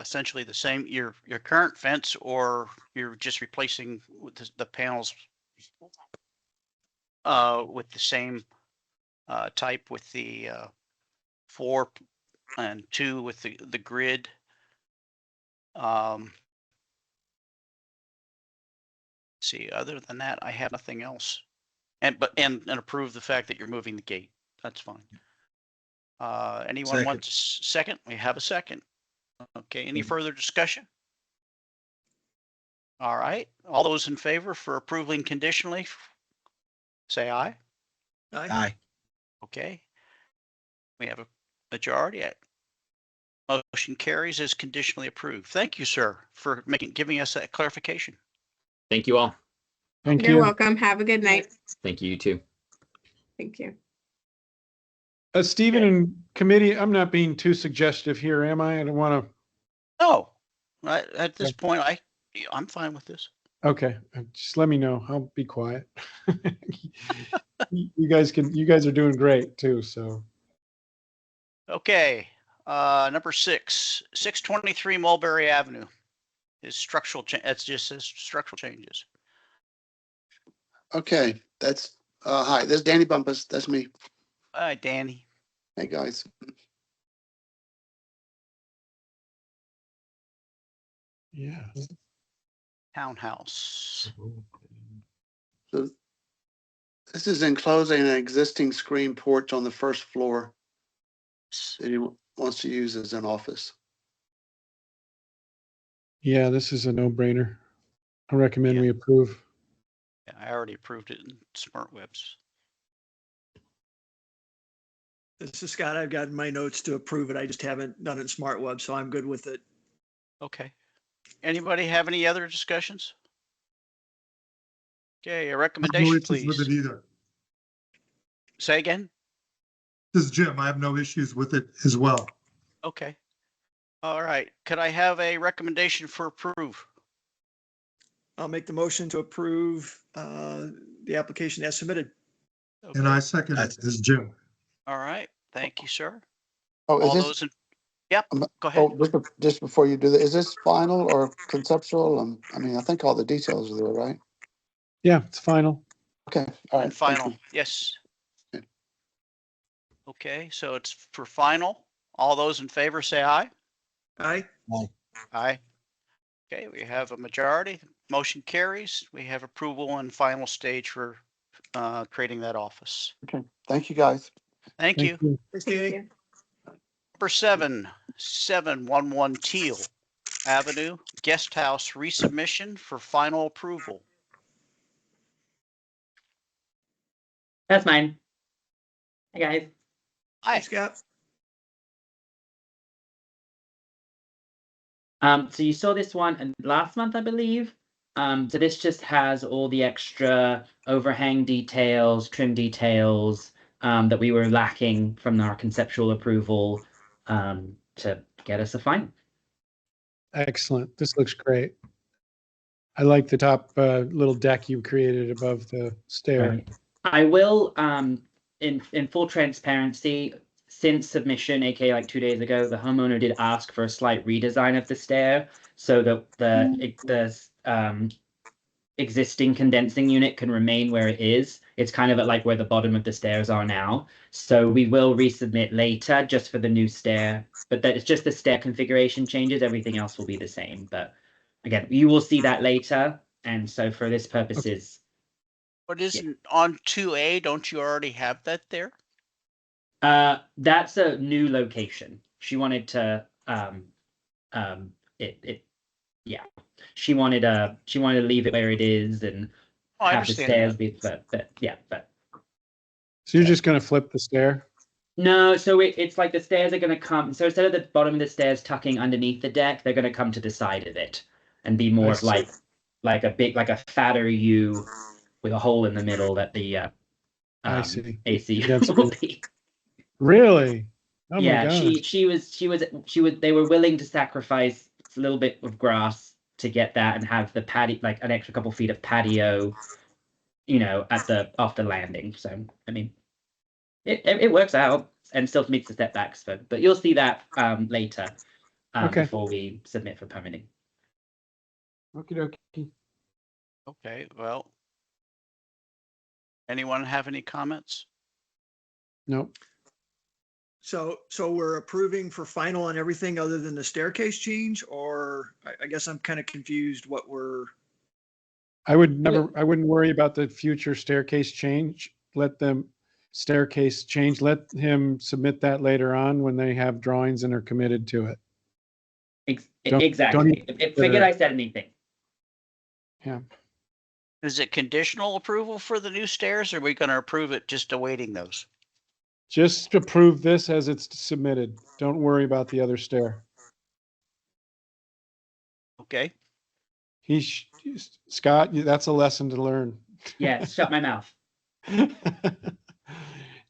essentially the same, your current fence, or you're just replacing with the panels with the same type with the 4 and 2 with the grid. See, other than that, I have nothing else. And approve the fact that you're moving the gate. That's fine. Anyone want to second? We have a second. Okay, any further discussion? All right, all those in favor for approving conditionally, say aye. Aye. Okay. We have a majority. Motion carries as conditionally approved. Thank you, sir, for giving us that clarification. Thank you all. Thank You're you. welcome. Have a good night. Thank you, you too. Thank you. Stephen and committee, I'm not being too suggestive here, am I? I don't want to. No, at this point, I'm fine with this. Okay, just let me know. I'll be quiet. You guys are doing great too. So. Okay, number 623 Mulberry Avenue is structural. That's just says structural changes. Okay, that's hi. This is Danny Bumpus. That's me. Hi, Danny. Hey guys. Yeah. Townhouse. So this is enclosing an existing screen porch on the first floor that he wants to use as an office. Yeah, this is a no-brainer. I recommend Yeah. we approve. Yeah, I already approved it in Smart Webs. This is Scott. I've got my notes to approve it. I just haven't done it in Smart Web, so I'm good with it. Okay. Anybody have any other discussions? Okay, a No recommendation, issues with please. it either. Say again? This is Jim. I have no issues with it as well. Okay. All right. Could I have a recommendation for approve? I'll make the motion to approve the application as submitted. And Okay. I second it. This is Jim. All right. Thank you, sir. Oh, is All this, those in, yep, um, go ahead. just before you do that, is this final or conceptual? I mean, I think all the details are there, right? Yeah, it's final. Okay, all right. And thank final, you. yes. Okay. Okay, so it's for final. All those in favor say aye. Aye. Aye. Okay, we have a majority. Motion carries. We have approval and final stage for creating that office. Okay, thank you, guys. Thank you. Thanks, Thank Danny. you. Number 711 Teal Avenue, guest house resubmission for final approval. That's mine. Hey guys. Hi. Thanks, Scott. So you saw this one last month, I believe. So this just has all the extra overhang details, trim details that we were lacking from our conceptual approval to get us a final. Excellent. This looks great. I like the top little deck you created above the stair. Right. I will, in full transparency, since submission, aka like 2 days ago, the homeowner did ask for a slight redesign of the stair so that the existing condensing unit can remain where it is. It's kind of at like where the bottom of the stairs are now. So we will resubmit later just for the new stair, but that it's just the stair configuration changes. Everything else will be the same. But again, you will see that later. And so for this purposes, But isn't on 2A, don't you already have that there? that's a new location. She wanted to yeah. She wanted to leave it where it is and Oh, I have the understand stairs that. be but So you're just going to flip the stair? no, so it's like the stairs are gonna come, so instead of the bottom of the stairs tucking underneath the deck, they're gonna come to the side of it and be more I of see. like a fatter U with a hole in the middle that the I see. AC That's will cool. be. Really? Oh my Yeah, God. she was they were willing to sacrifice a little bit of grass to get that and have the patio, like an extra couple feet of patio, you know, at the off the landing. So I mean, it works out and still meets the setbacks, but you'll see that later Okay. before we submit for permitting. Okie dokie. Okay, well. Anyone have any comments? Nope. So we're approving for final on everything other than the staircase change, or I guess I'm kind of confused what we're, I wouldn't worry about the future staircase change. Let them staircase change. Let him submit that later on when they have drawings and are committed to it. Exactly. Figured I said anything. Yeah. Is it conditional approval for the new stairs, or are we going to approve it just awaiting those? Just approve this as it's submitted. Don't worry about the other stair. Okay, Scott, that's a lesson to learn. Yeah, shut my mouth.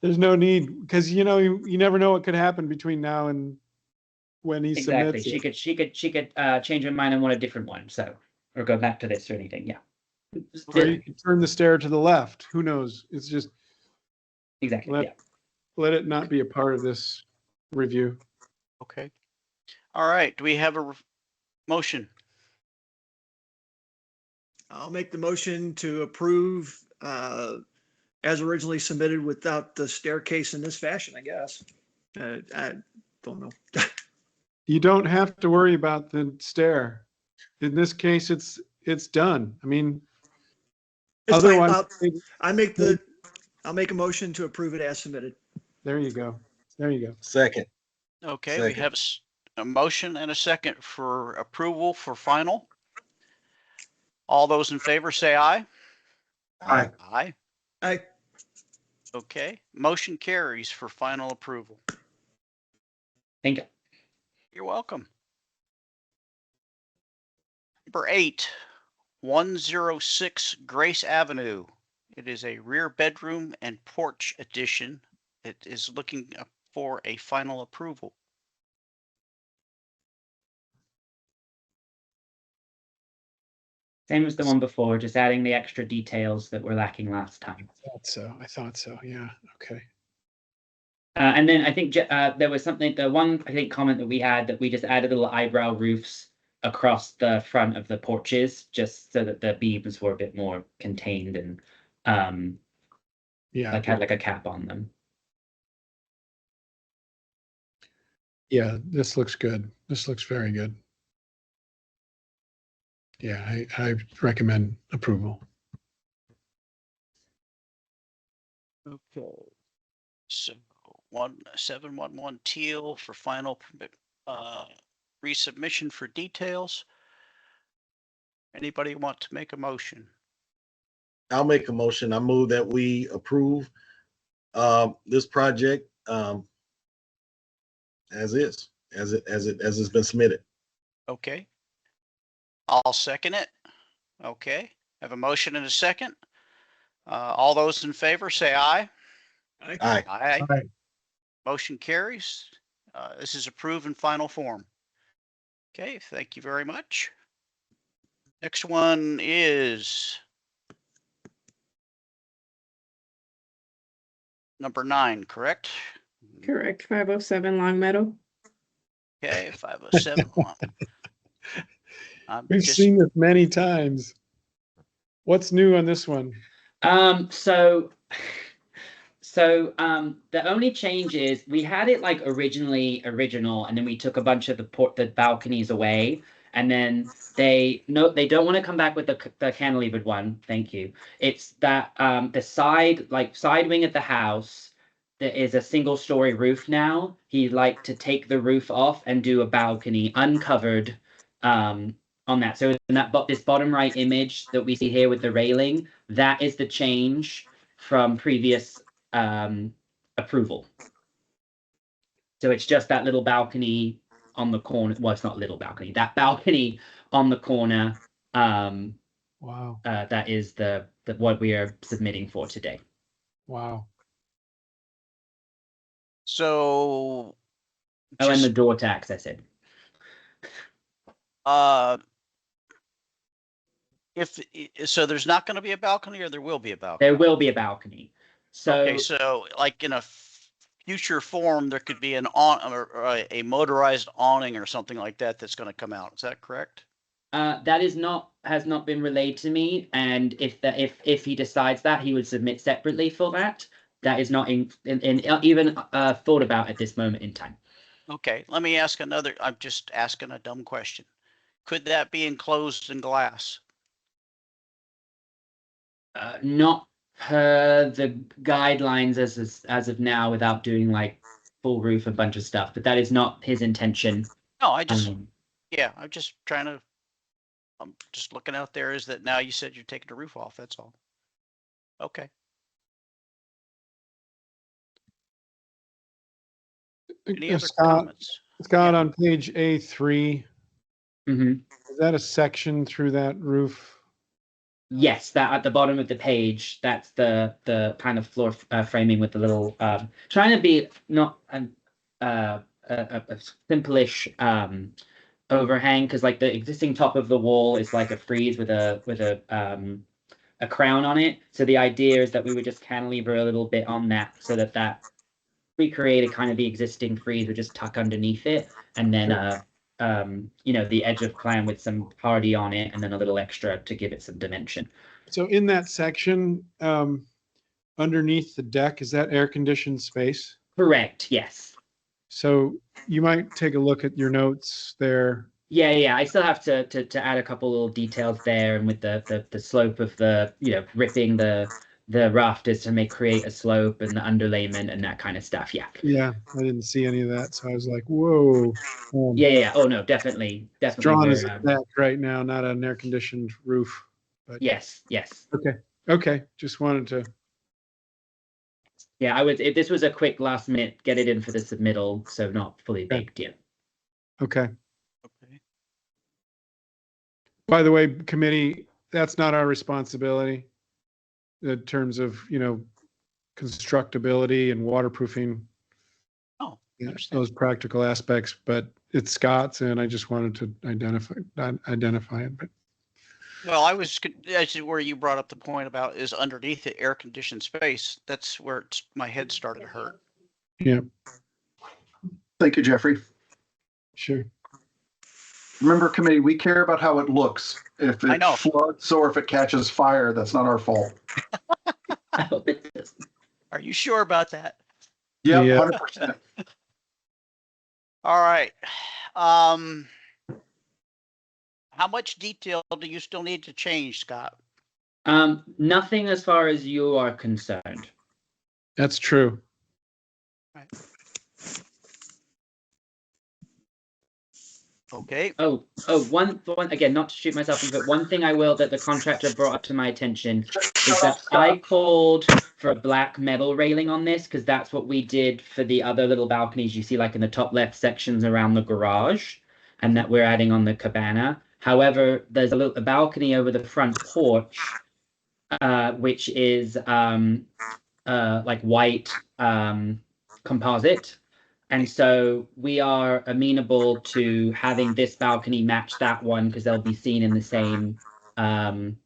There's no need, because you know you never know what could happen between now and when he Exactly. submits it. She could change her mind and want a different one. So, or go back to this or anything. Yeah. Or you can turn the stair to the left. Who knows? It's just Exactly. let it not be a part of this review. okay. All right, do we have a motion? I'll make the motion to approve as originally submitted without the staircase in this fashion, I guess. I don't know. You don't have to worry about the stair. In this case, it's done. I mean, It's fine. otherwise, I'll make a motion to approve it as submitted. there you go. There you go. Second. Okay, we Second. have a motion and a second for approval for final. All those in favor say aye. Aye. Aye. Aye. Okay, motion carries for final approval. Thank you. You're welcome. Number 8, 106 Grace Avenue. It is a rear bedroom and porch addition. It is looking for a final approval. Same as the one before, just adding the extra details that were lacking last time. I thought so. Yeah. Okay. And then I think there was something, the one I think comment that we had that we just added little eyebrow roofs across the front of the porches, just so that the beams were a bit more contained and Yeah. like had like a cap on them. Yeah. This looks good. This looks very good. Yeah, I recommend approval. Okay. So 1711 Teal for final resubmission for details. Anybody want to make a motion? I'll make a motion. I move that we approve this project as it's been submitted. Okay. I'll second it. Okay. Have a motion and a second. All those in favor say aye. Aye. Aye. Aye. Motion carries. This is approved in final form. Okay, thank you very much. Next one is number 9, correct? Correct. 507 Long Meadow. Okay, 507. We've seen this many times. What's new on this one? So the only change is we had it like original, and then we took a bunch of the balconies away, and then they don't want to come back with the cantilevered one. Thank you. It's that the side wing of the house, there is a single story roof now. He'd like to take the roof off and do a balcony uncovered on that. So in this bottom right image that we see here with the railing, that is the change from previous approval. So it's just that little balcony on the corner. Well, it's not a little balcony. That balcony on the corner Wow. That is the what we are submitting for today. Wow. So, Oh, and the just, door tax, I said. so there's not going to be a balcony, or there will be a balcony? There will be a balcony. So Okay, so like in a future form, there could be an or a motorized awning or something like that that's going to come out. Is that correct? that has not been relayed to me, and if he decides that, he would submit separately for that. That is not in even thought about at this moment in time. Okay, let me ask another. I'm just asking a dumb question. Could that be enclosed in glass? Not per the guidelines as of now, without doing like full roof, a bunch of stuff, but that is not his intention. No, I just, Um, yeah, I'm just trying to, I'm just looking out there. Is that now you said you're taking the roof off? That's all. Okay. Any other Scott, comments? Scott, on page A3, mhm. is that a section through that roof? Yes, that at the bottom of the page, that's the kind of floor framing with the little trying to be not a simple-ish overhang, because like the existing top of the wall is like a frieze with a crown on it. So the idea is that we would just cantilever a little bit on that, so that recreated kind of the existing frieze would just tuck underneath it, and then you know, the edge of plan with some hardy on it, and then a little extra to give it some dimension. So in that section, underneath the deck, is that air-conditioned space? Correct, yes. So you might take a look at your notes there. Yeah, I still have to add a couple little details there, and with the slope of the, you know, ripping the rafters to create a slope, and the underlayment and that kind of stuff. Yeah. Yeah, I didn't see any of that, so I was like, whoa. Yeah. Oh no, definitely. Drawn as a deck right now, not an air-conditioned roof. But Yes. okay, just wanted to. Yeah, if this was a quick last minute, get it in for the submittal, so not fully baked yet. Okay. Okay. By the way, committee, that's not our responsibility in terms of, you know, constructibility and waterproofing. Oh, Yeah, understand. those practical aspects, but it's Scott's, and I just wanted to identify it. But Well, I was, actually where you brought up the point about is underneath the air conditioned space. That's where my head started to hurt. yeah, Thank you, Jeffrey. sure. Remember, committee, we care about how it looks. If I it know. floods or if it catches fire, that's not our fault. I hope it does. Are you sure about that? Yeah, Yeah. 100%. All right. How much detail do you still need to change, Scott? Nothing as far as you are concerned. That's true. Right. Okay. Oh, one again, not to shoot myself in the foot. One thing I will that the contractor brought up to my attention is that I called for a black metal railing on this, because that's what we did for the other little balconies you see like in the top left sections around the garage, and that we're adding on the cabana. However, there's a balcony over the front porch, which is like white composite. And so we are amenable to having this balcony match that one, because they'll be seen in the same It can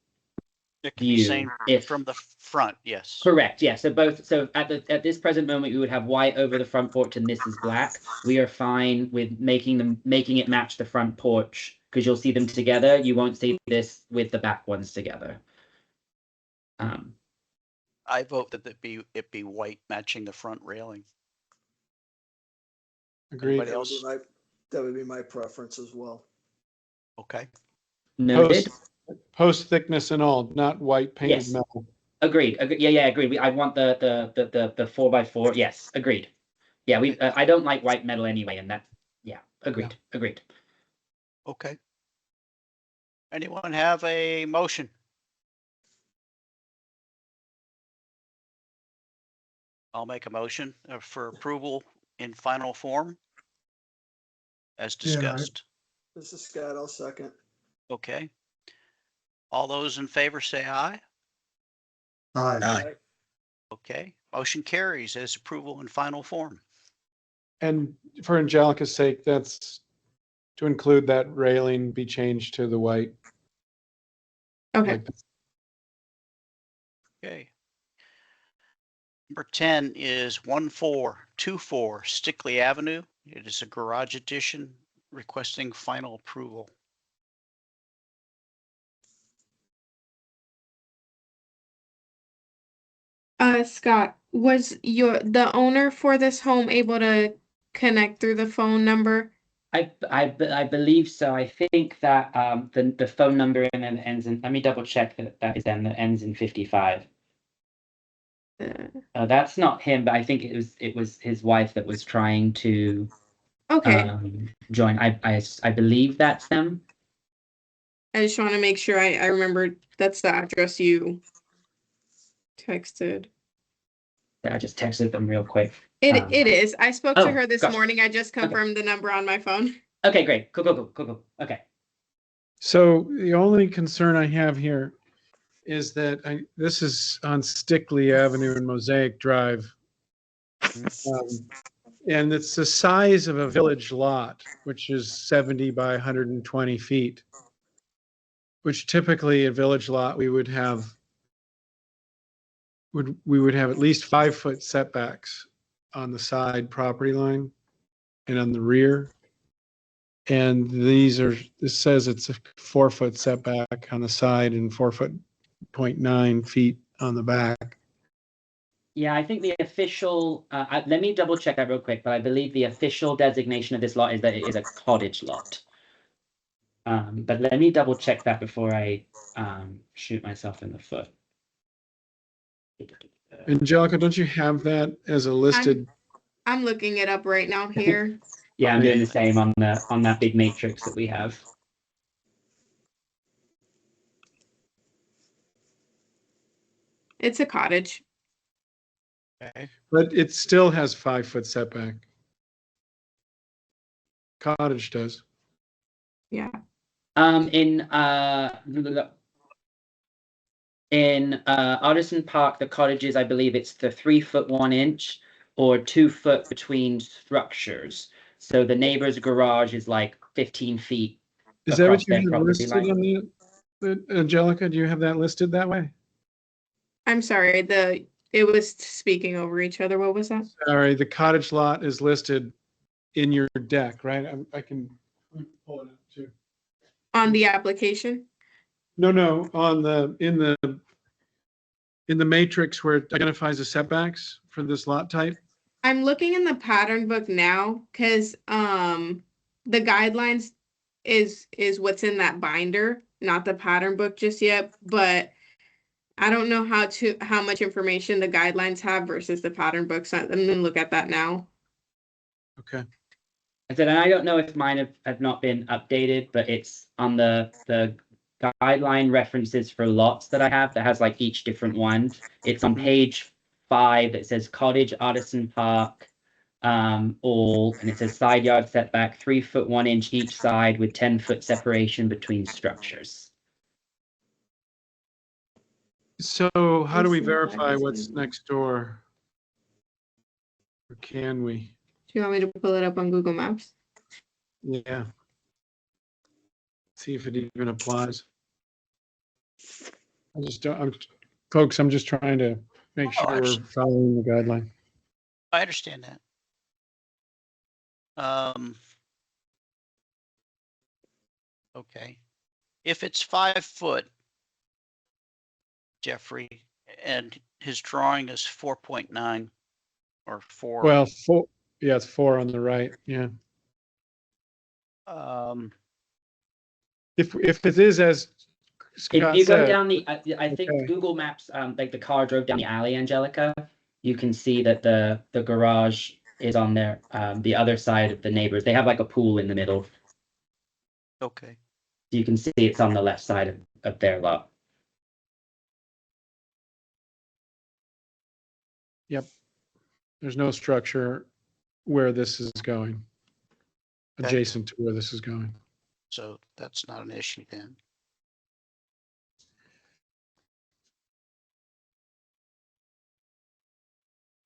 view. be seen If from the front, yes. correct, yeah. So both. So at this present moment, we would have white over the front porch, and this is black. We are fine with making it match the front porch, because you'll see them together. You won't see this with the back ones together. I vote that it be white matching the front railing. Agreed. Anybody else? That would be my preference as well. Okay. Noted. Post thickness and all, not white painted Yes. metal. Agreed. Yeah, agreed. I want the 4x4. Yes, agreed. Yeah, I don't like white metal anyway, and that. Yeah, agreed. Agreed. Okay. Anyone have a motion? I'll make a motion for approval in final form as Yeah, discussed. This is Scott. I'll second. Okay. All those in favor say aye. Aye. Aye. Okay, motion carries as approval in final form. And for Angelica's sake, that's to include that railing be changed to the white. Okay. Like Okay. Number 10 is 1424 Stickley Avenue. It is a garage addition requesting final approval. Scott, was the owner for this home able to connect through the phone number? I believe so. I think that the phone number and then ends in, let me double check that is them that ends in 55. That's not him, but I think it was his wife that was trying to Okay, join. I believe that's them. I just want to make sure I remember that's the address you texted. I just texted them real quick. It is. I spoke to oh, her this gosh. morning. I just confirmed the number on my phone. Okay, great. Cool. Okay. So the only concern I have here is that this is on Stickley Avenue and Mosaic Drive. And it's the size of a village lot, which is 70 by 120 feet, which typically a village lot, we would have at least 5-foot setbacks on the side property line and on the rear. And this says it's a 4-foot setback on the side and 4.9 feet on the back. Yeah, I think the official, let me double check that real quick, but I believe the official designation of this lot is that it is a cottage lot. But let me double check that before I shoot myself in the foot. Angelica, don't you have that as a listed? I'm looking it up right now here. Yeah, I'm doing the same on that big matrix that we have. It's a cottage. Okay. But it still has 5-foot setback. Cottage does. Yeah. In Artisan Park, the cottages, I believe it's the 3 foot 1 inch or 2 foot between structures. So the neighbor's garage is like 15 feet. Is that what you across their have property listed line. on Angelica, do you have that listed that way? I'm sorry, it was speaking over each other. What was that? Sorry, the cottage lot is listed in your deck, right? I can pull it up too. On the application? No, in the matrix where it identifies the setbacks for this lot type. I'm looking in the pattern book now because the guidelines is what's in that binder, not the pattern book just yet, but I don't know how much information the guidelines have versus the pattern book. So I'm gonna look at that now. Okay. I said, and I don't know if mine have not been updated, but it's on the guideline references for lots that I have that has like each different one. It's on page 5 that says cottage, Artisan Park, all, and it says side yard setback 3 foot 1 inch each side with 10-foot separation between structures. So how do we verify what's next door? Or can we? Do you want me to pull it up on Google Maps? Yeah. See if it even applies. I just don't, folks, I'm just trying to make sure we're absolutely. following the guideline. I understand that. Okay. If it's 5 foot, Jeffrey, and his drawing is 4.9 or 4. Well, yeah, it's 4 on the right. Yeah. If it is as Scott If you go said, down the, I think okay. Google Maps, like the car drove down the alley, Angelica, you can see that the garage is on their the other side of the neighbors. They have like a pool in the middle. Okay. You can see it's on the left side of their lot. Yep. There's no structure where this is going, Okay. adjacent to where this is going. So that's not an issue then.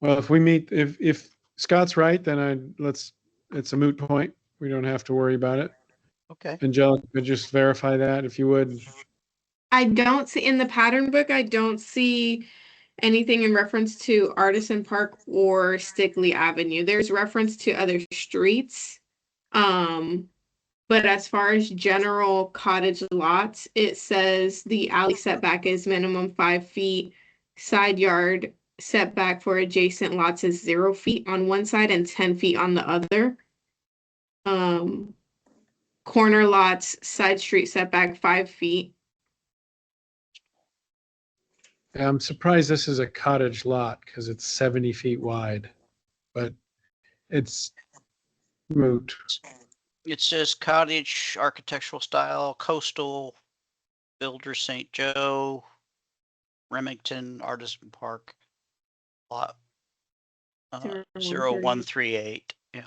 Well, if Scott's right, then it's a moot point. We don't have to worry about it. Okay. Angelica, just verify that if you would. I don't see in the pattern book, I don't see anything in reference to Artisan Park or Stickley Avenue. There's reference to other streets. But as far as general cottage lots, it says the alley setback is minimum 5 feet. Side yard setback for adjacent lots is 0 feet on one side and 10 feet on the other. Corner lots, side street setback 5 feet. I'm surprised this is a cottage lot because it's 70 feet wide, but it's moot. It says cottage, architectural style, coastal, builder St. Joe, Remington, Artisan Park, lot 0138. Yeah.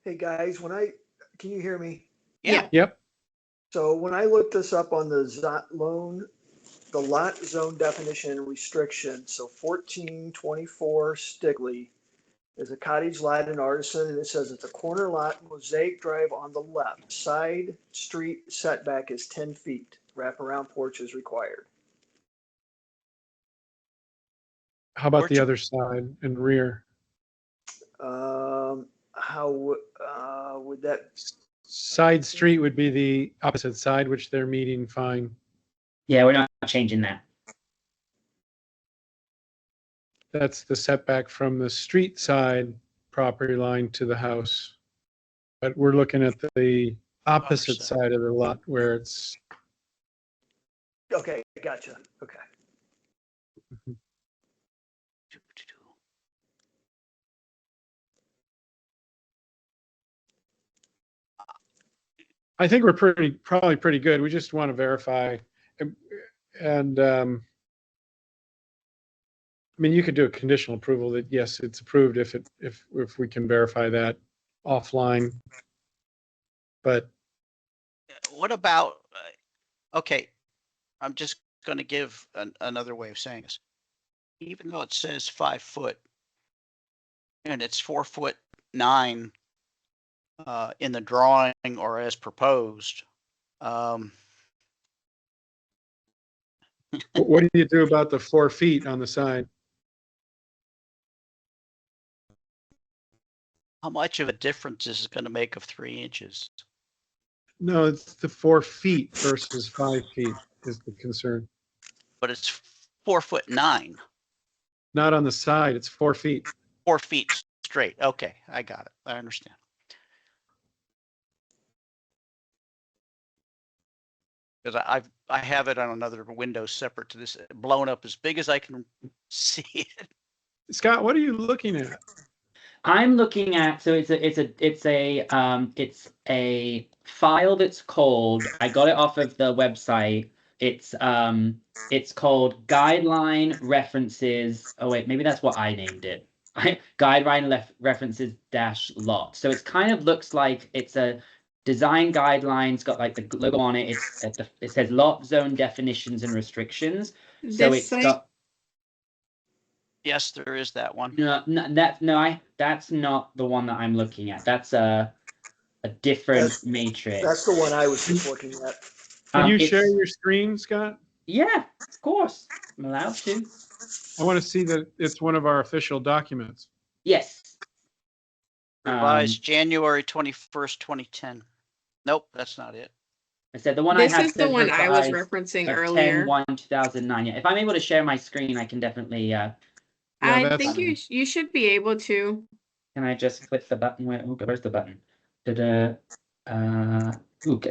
Hey, guys, can you hear me? Yeah. Yep. So when I looked this up on the the lot zone definition and restriction, so 1424 Stickley is a cottage lot in Artisan, and it says it's a corner lot, Mosaic Drive on the left. Side street setback is 10 feet. Wraparound porch is required. How about Where'd the you- other side and rear? How would that? Side street would be the opposite side, which they're meeting fine. Yeah, we're not changing that. That's the setback from the street side property line to the house. But we're looking at the opposite Other side. side of the lot where it's, Okay, gotcha. Okay. I think we're probably pretty good. We just want to verify. And I mean, you could do a conditional approval that yes, it's approved if we can verify that offline. But What about, okay, I'm just going to give another way of saying this. Even though it says 5 foot and it's 4'9" in the drawing or as proposed, what do you do about the 4 feet on the side? how much of a difference is it going to make of 3 inches? No, it's the 4 feet versus 5 feet is the concern. But it's 4'9", Not on the side, it's 4 feet. 4 feet straight. Okay, I got it. I understand. Because I have it on another window separate to this, blown up as big as I can see it. Scott, what are you looking at? I'm looking at, so it's a file that's called, I got it off of the website. It's called Guideline References. Oh wait, maybe that's what I named it. Guideline References - lot. So it kind of looks like it's a design guidelines, got like the logo on it. It says lot zone definitions and restrictions. So This it's site? got Yes, there is that one. that's not the one that I'm looking at. That's a different matrix. That's the one I was just looking at. Can you It's- share your screen, Scott? Yeah, of course. I'm allowed to. I want to see that it's one of our official documents. Yes. Revised January 21st, 2010. Nope, that's not it. I said the one This I have is the says one I was revised referencing of earlier. 10/1/2009. Yeah, if I'm able to share my screen, I can definitely. Yeah, I that's- think you should be able to. Can I just click the button? Where's the button?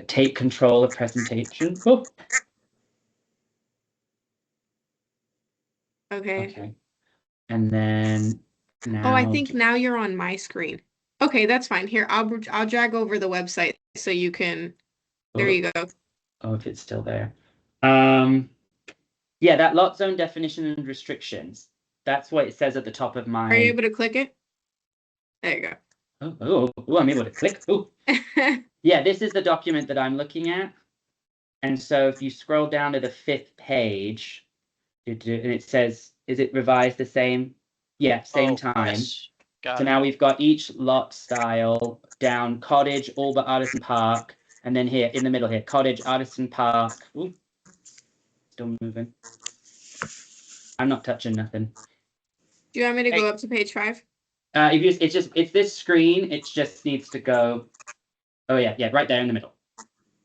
Take control of presentation. Oh, Okay. okay. And then now. Oh, I think now you're on my screen. Okay, that's fine. Here, I'll drag over the website so you can. There you go. Oh, if it's still there. Yeah, that lot zone definition and restrictions. That's what it says at the top of my. Are you able to click it? There you Oh, I'm able to click. Oh, go. yeah, this is the document that I'm looking at. And so if you scroll down to the 5th page, And it says, is it revised the same? Yeah, same Oh, time. yes. Got So it. now we've got each lot style down cottage, all but Artisan Park, and then here in the middle here, cottage, Artisan Park. Ooh, still moving. I'm not touching nothing. Do you want me to Hey. go up to page 5? If you, it's this screen. It just needs to go. Oh yeah, right there in the middle.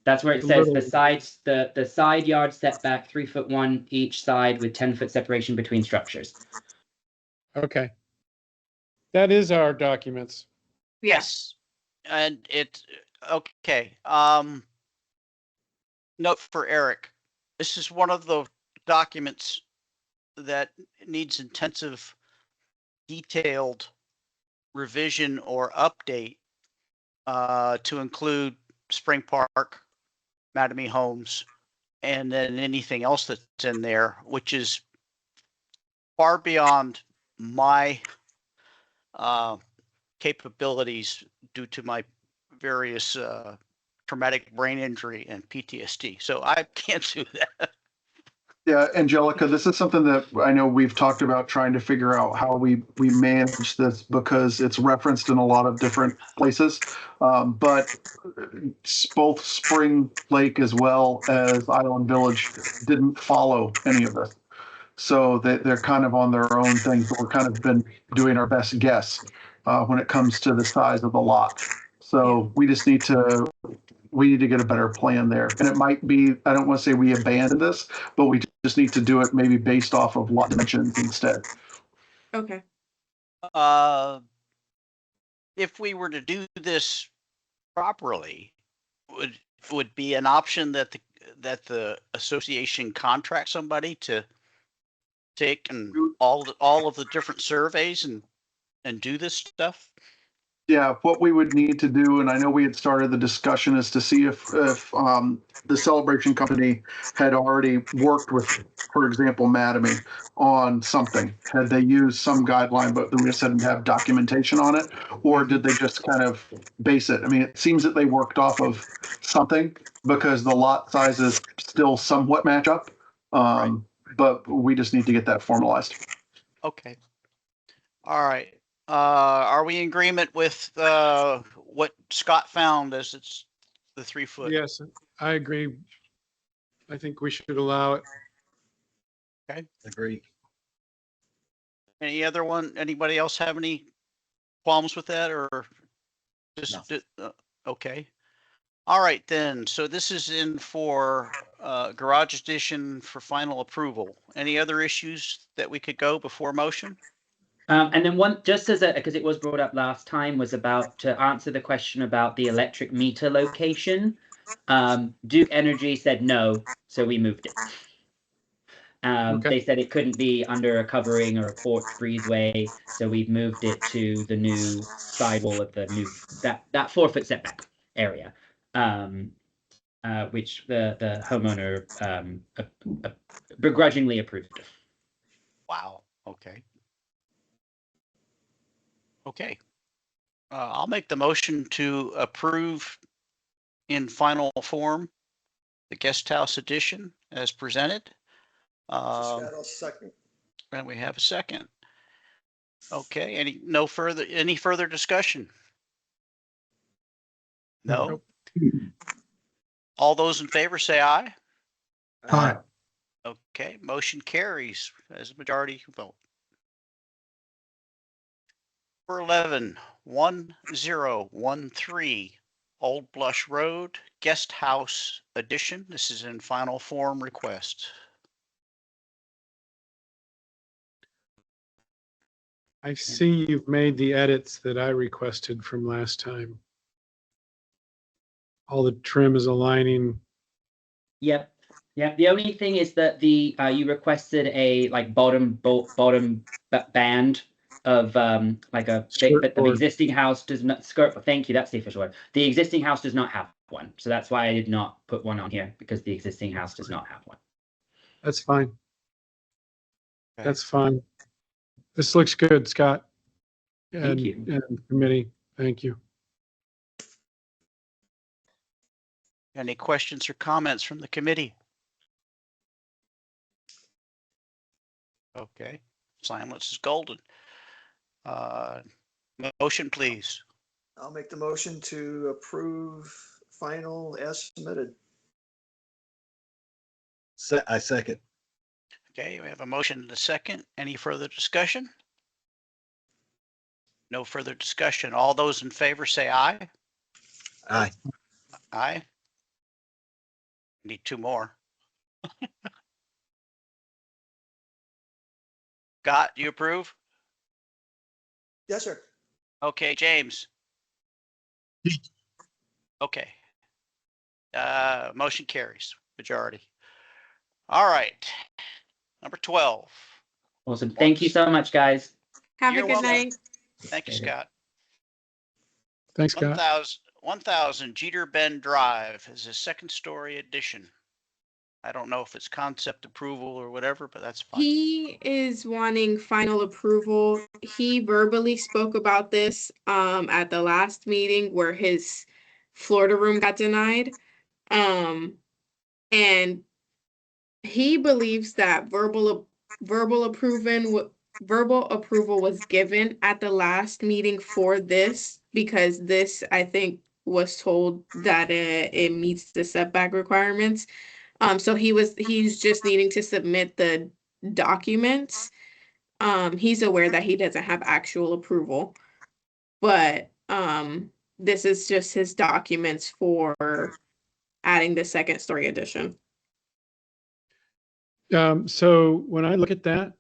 That's where it A says the little- sides, the side yard setback 3'1" each side with 10-foot separation between structures. Okay. That is our documents. Yes. And it, okay, note for Eric. This is one of the documents that needs intensive, detailed revision or update to include Spring Park, Mattamy Homes, and then anything else that's in there, which is far beyond my capabilities due to my various traumatic brain injury and PTSD. So I can't do that. Yeah, Angelica, this is something that I know we've talked about trying to figure out how we manage this because it's referenced in a lot of different places. But both Spring Lake as well as Island Village didn't follow any of this. So they're kind of on their own thing. So we're kind of been doing our best guess when it comes to the size of the lot. So we just need to get a better plan there. And it might be, I don't want to say we abandon this, but we just need to do it maybe based off of lot dimensions instead. Okay. If we were to do this properly, would be an option that the association contract somebody to take and all of the different surveys and do this stuff? Yeah, what we would need to do, and I know we had started the discussion, is to see if the celebration company had already worked with, for example, Mattamy on something. Had they used some guideline, but we just didn't have documentation on it, or did they just kind of base it? I mean, it seems that they worked off of something because the lot sizes still somewhat match up, but we just need to get that formalized. Okay. All right. Are we in agreement with what Scott found as it's the 3 foot? Yes, I agree. I think we should allow it. Agree. Anybody else have any qualms with that or just, okay. All right then. So this is in for garage addition for final approval. Any other issues that we could go before motion? And then one, just as because it was brought up last time, was about to answer the question about the electric meter location. Duke Energy said no, so we moved it. Okay. They said it couldn't be under a covering or a porch breezeway, so we've moved it to the new sidewall of the new that 4 foot setback area, which the homeowner begrudgingly approved. Wow. Okay. Okay. I'll make the motion to approve in final form the guest house addition as presented. Second. And we have a second. Okay. Any further discussion? No. All those in favor say aye. Aye. Okay. Motion carries as a majority vote. For 1013 Old Blush Road, Guest House Addition. This is in final form request. I see you've made the edits that I requested from last time. All the trim is aligning. Yep. Yeah. The only thing is that the you requested a like bottom band of like a but the existing house does not skirt. Thank you. That's the official word. The existing house does not have one, so that's why I did not put one on here because the existing house does not have one. That's fine. Okay. That's fine. This looks good, Scott. Thank you. And committee, thank you. Any questions or comments from the committee? Okay, silence is golden. Motion, please. I'll make the motion to approve final as submitted. I second. Okay, we have a motion and a second. Any further discussion? No further discussion. All those in favor say aye. Aye. Aye. Need two more. Scott, do you approve? Yes, sir. Okay, James. Okay. Motion carries, majority. All right. Number 12. Awesome. Thank you so much, guys. Have a You're good welcome. night. Thank you, Okay. Scott. Thanks, Scott. 1000 Jeter Bend Drive is a second story addition. I don't know if it's concept approval or whatever, but that's fine. He is wanting final approval. He verbally spoke about this at the last meeting where his Florida room got denied. And he believes that verbal approval was given at the last meeting for this, because this, I think, was told that it meets the setback requirements. So he's just needing to submit the documents. He's aware that he doesn't have actual approval, but this is just his documents for adding the second story addition. So when I look at that,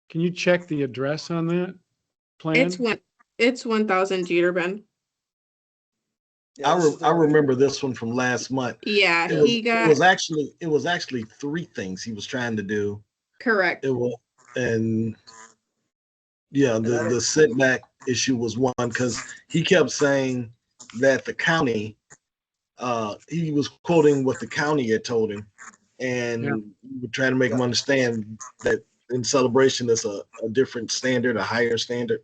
can you check the address on that plan? It's 1000 Jeter Bend. Yeah, this is the I one. remember this one from last month. Yeah, It was, he got it was actually three things he was trying to do. correct. It was, and yeah, the setback issue was one, because he kept saying that the county, he was quoting what the county had told him, and Yeah. we were trying to make him understand that in Celebration it's a different standard, a higher standard,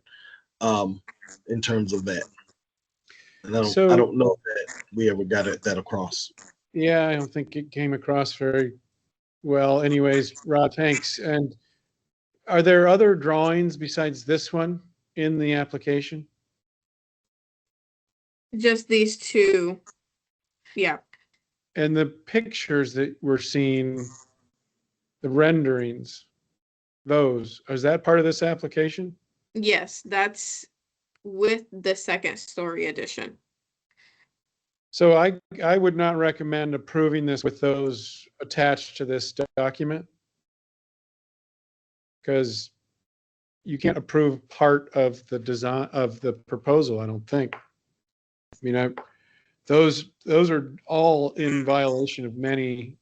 in terms of that. And I don't know that we ever got that across. Yeah, I don't think it came across very well. Anyways, Rod, thanks. And are there other drawings besides this one in the application? Just these two. Yeah. And the pictures that we're seeing, the renderings, is that part of this application? Yes, that's with the second story addition. So I would not recommend approving this with those attached to this document, because you can't approve part of the design of the proposal, I don't think. I mean, those are all in violation of many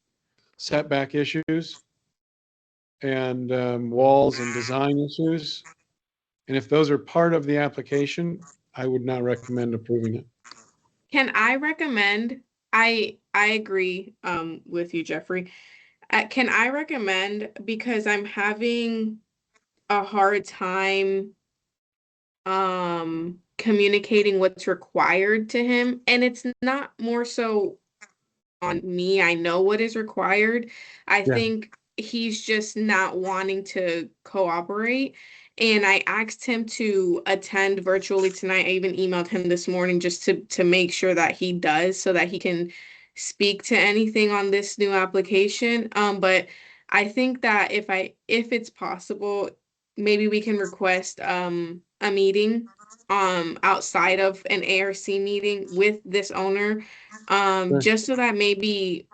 setback issues and walls and design issues. And if those are part of the application, I would not recommend approving it. Can I recommend, I agree with you, Jeffrey. Can I recommend, because I'm having a hard time communicating what's required to him, and it's not more so on me. I know what is required. I think he's just not wanting to cooperate. And I asked him to attend virtually tonight. I even emailed him this morning just to make sure that he does, so that he can speak to anything on this new application. But I think that if it's possible, maybe we can request a meeting outside of an ARC meeting with this owner, just so that maybe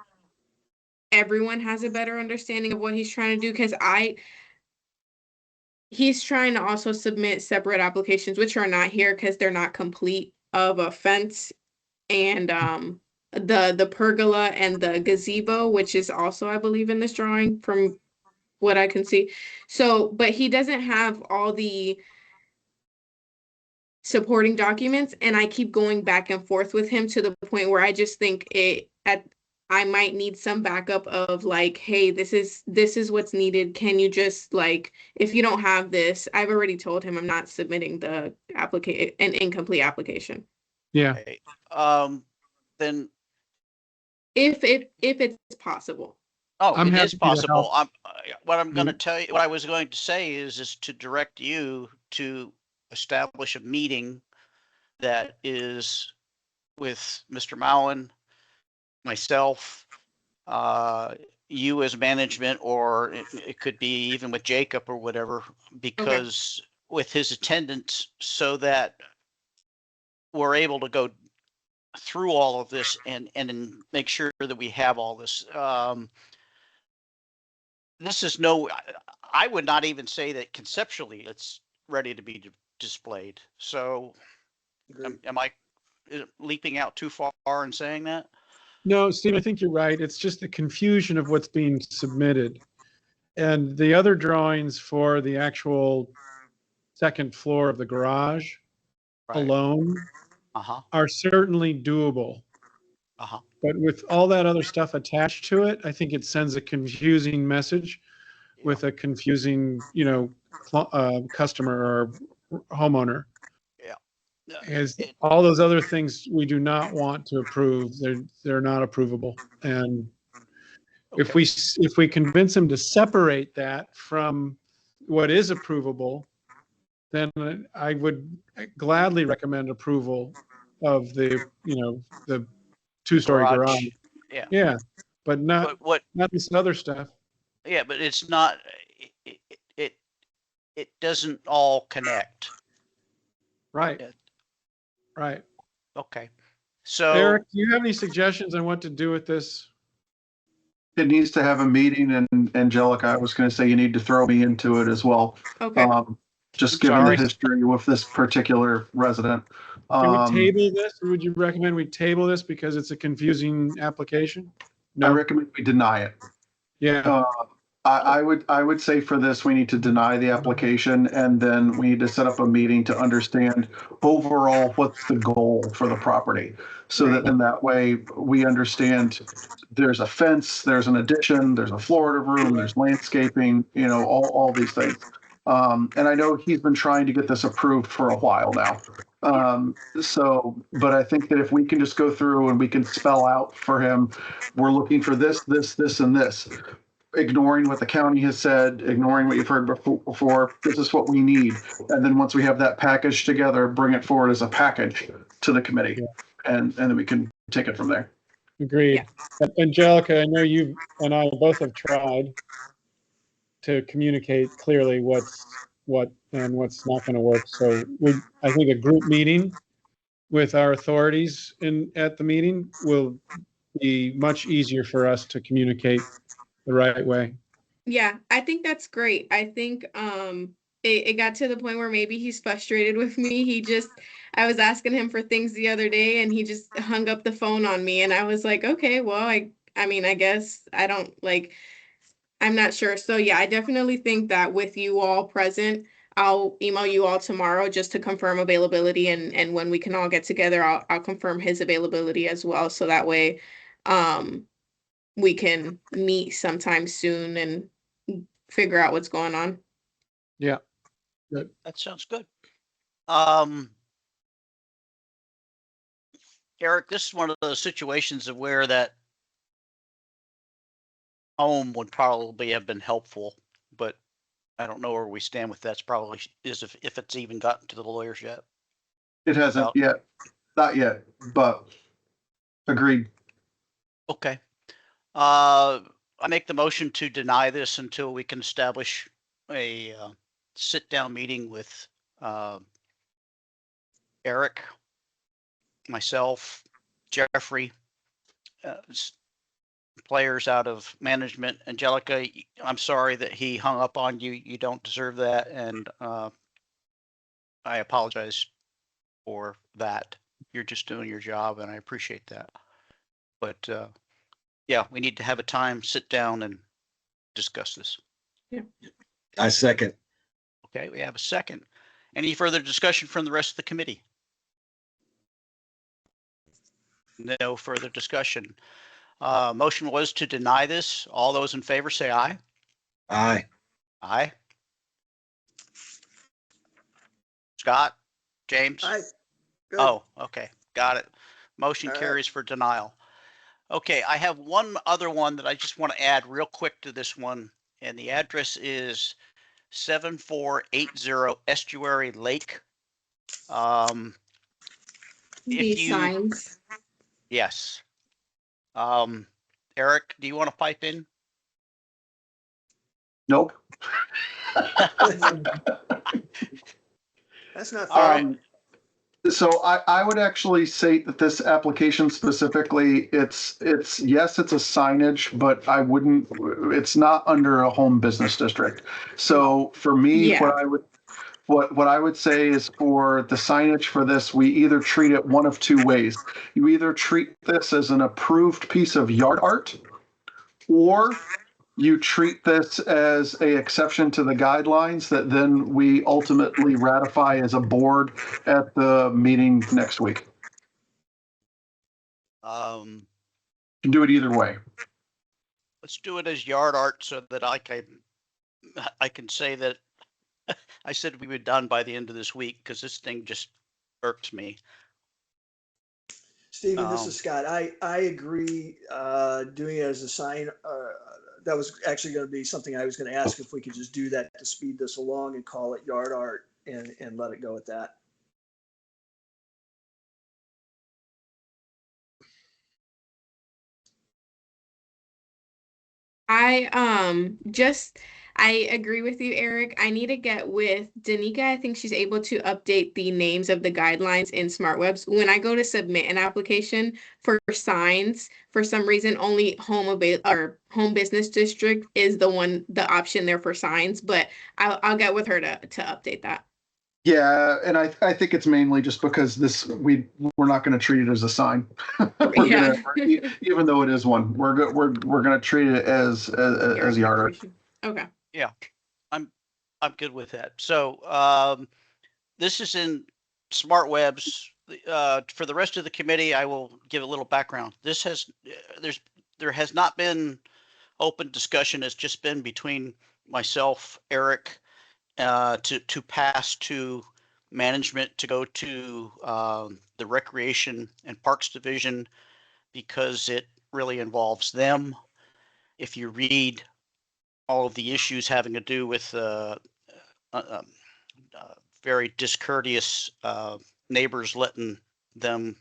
everyone has a better understanding of what he's trying to do. Because he's trying to also submit separate applications, which are not here because they're not complete, of a fence and the pergola and the gazebo, which is also, I believe, in this drawing from what I can see. So, but he doesn't have all the supporting documents, and I keep going back and forth with him to the point where I just think I might need some backup of like, hey, this is what's needed. Can you just, like, if you don't have this, I've already told him I'm not submitting an incomplete application. Yeah. Okay. Then If it's possible. Oh, I'm it happy is to possible. help. What I'm going to Mm. tell you, what I was going to say is to direct you to establish a meeting that is with Mr. Mowen, myself, you as management, or it could be even with Jacob or whatever, because with his attendance, so that we're able to go through all of this and then make sure that we have all this. This is no, I would not even say that conceptually it's ready to be displayed. So am I leaping out too far in saying that? No, Steve, I think you're right. It's just the confusion of what's being submitted. And the other drawings for the actual second floor of the garage Right. alone Uh-huh. are certainly doable. Uh-huh. But with all that other stuff attached to it, I think it sends a confusing message with a confusing, customer or homeowner. Yeah. As all those other things we do not want to approve, they're not approvable. And if we convince them to separate that from what is approvable, then I would gladly recommend approval of the two-story garage. Yeah. Yeah, but not But this other stuff. yeah, but it's not, it doesn't all connect. Right. Yeah. Right. Okay. So Eric, do you have any suggestions on what to do with this? It needs to have a meeting, and Angelica, I was going to say you need to throw me into it as well. Okay. Just I'm given the sorry. history with this particular resident. Can we table this, or would you recommend we table this because it's a confusing application? I No. recommend we deny it. Yeah. I would say for this, we need to deny the application, and then we need to set up a meeting to understand overall what's the goal for the property. So that in that way, we understand there's a fence, there's an addition, there's a Florida room, there's landscaping, all these things. And I know he's been trying to get this approved for a while now. But I think that if we can just go through and we can spell out for him, we're looking for this, and this, ignoring what the county has said, ignoring what you've heard before, this is what we need. And then once we have that package together, bring it forward as a package to the committee. And then we can take it from there. Agreed. Angelica, I know you and I both have tried to communicate clearly what's what and what's not going to work. So I think a group meeting with our authorities at the meeting will be much easier for us to communicate the right way. Yeah, I think that's great. I think it got to the point where maybe he's frustrated with me. I was asking him for things the other day and he just hung up the phone on me, and I was like, okay, well, I mean, I guess I'm not sure. So yeah, I definitely think that with you all present, I'll email you all tomorrow just to confirm availability, and when we can all get together, I'll confirm his availability as well. So that way, we can meet sometime soon and figure out what's going on. Yeah. Good. that sounds good. Eric, this is one of those situations of where that home would probably have been helpful, but I don't know where we stand with that's probably is if it's even gotten to the lawyers yet. It hasn't yet, not yet, but agreed. Okay. I make the motion to deny this until we can establish a sit-down meeting with Eric, myself, Jeffrey, players out of management. Angelica, I'm sorry that he hung up on you. You don't deserve that, and I apologize for that. You're just doing your job, and I appreciate that. But yeah, we need to have a time, sit down, and discuss this. Yeah. I second. Okay, we have a second. Any further discussion from the rest of the committee? No further discussion. Motion was to deny this. All those in favor say aye. Aye. Aye. Scott? James? Aye. Good. Oh, okay. Got it. Motion All right. carries for denial. Okay, I have one other one that I just want to add real quick to this one, and the address is 7480 Estuary Lake. If These you, signs. yes. Eric, do you want to pipe in? Nope. That's not All right. So I would actually say that this application specifically, it's yes, it's a signage, but I wouldn't, it's not under a home business district. So for me, Yeah. what I would say is for the signage for this, we either treat it one of two ways. You either treat this as an approved piece of yard art, or you treat this as a exception to the guidelines that then we ultimately ratify as a board at the meeting next week. You can do it either way. Let's do it as yard art so that I can say that I said we were done by the end of this week, because this thing just irks me. Stephen, this is Scott. I agree, doing it as a sign. That was actually going to be something I was going to ask, if we could just do that to speed this along and call it yard art and let it go at that. I agree with you, Eric. I need to get with Danica. I think she's able to update the names of the guidelines in SmartWebs. When I go to submit an application for signs, for some reason, only home business district is the option there for signs, but I'll get with her to update that. Yeah, and I think it's mainly just because we're not going to treat it as a sign. Even though it is one, we're going to treat it as yard art. Okay. Yeah, I'm good with that. So this is in SmartWebs. For the rest of the committee, I will give a little background. There has not been open discussion. It's just been between myself, Eric, to pass to management to go to the Recreation and Parks Division, because it really involves them. If you read all of the issues having to do with very discourteous neighbors letting them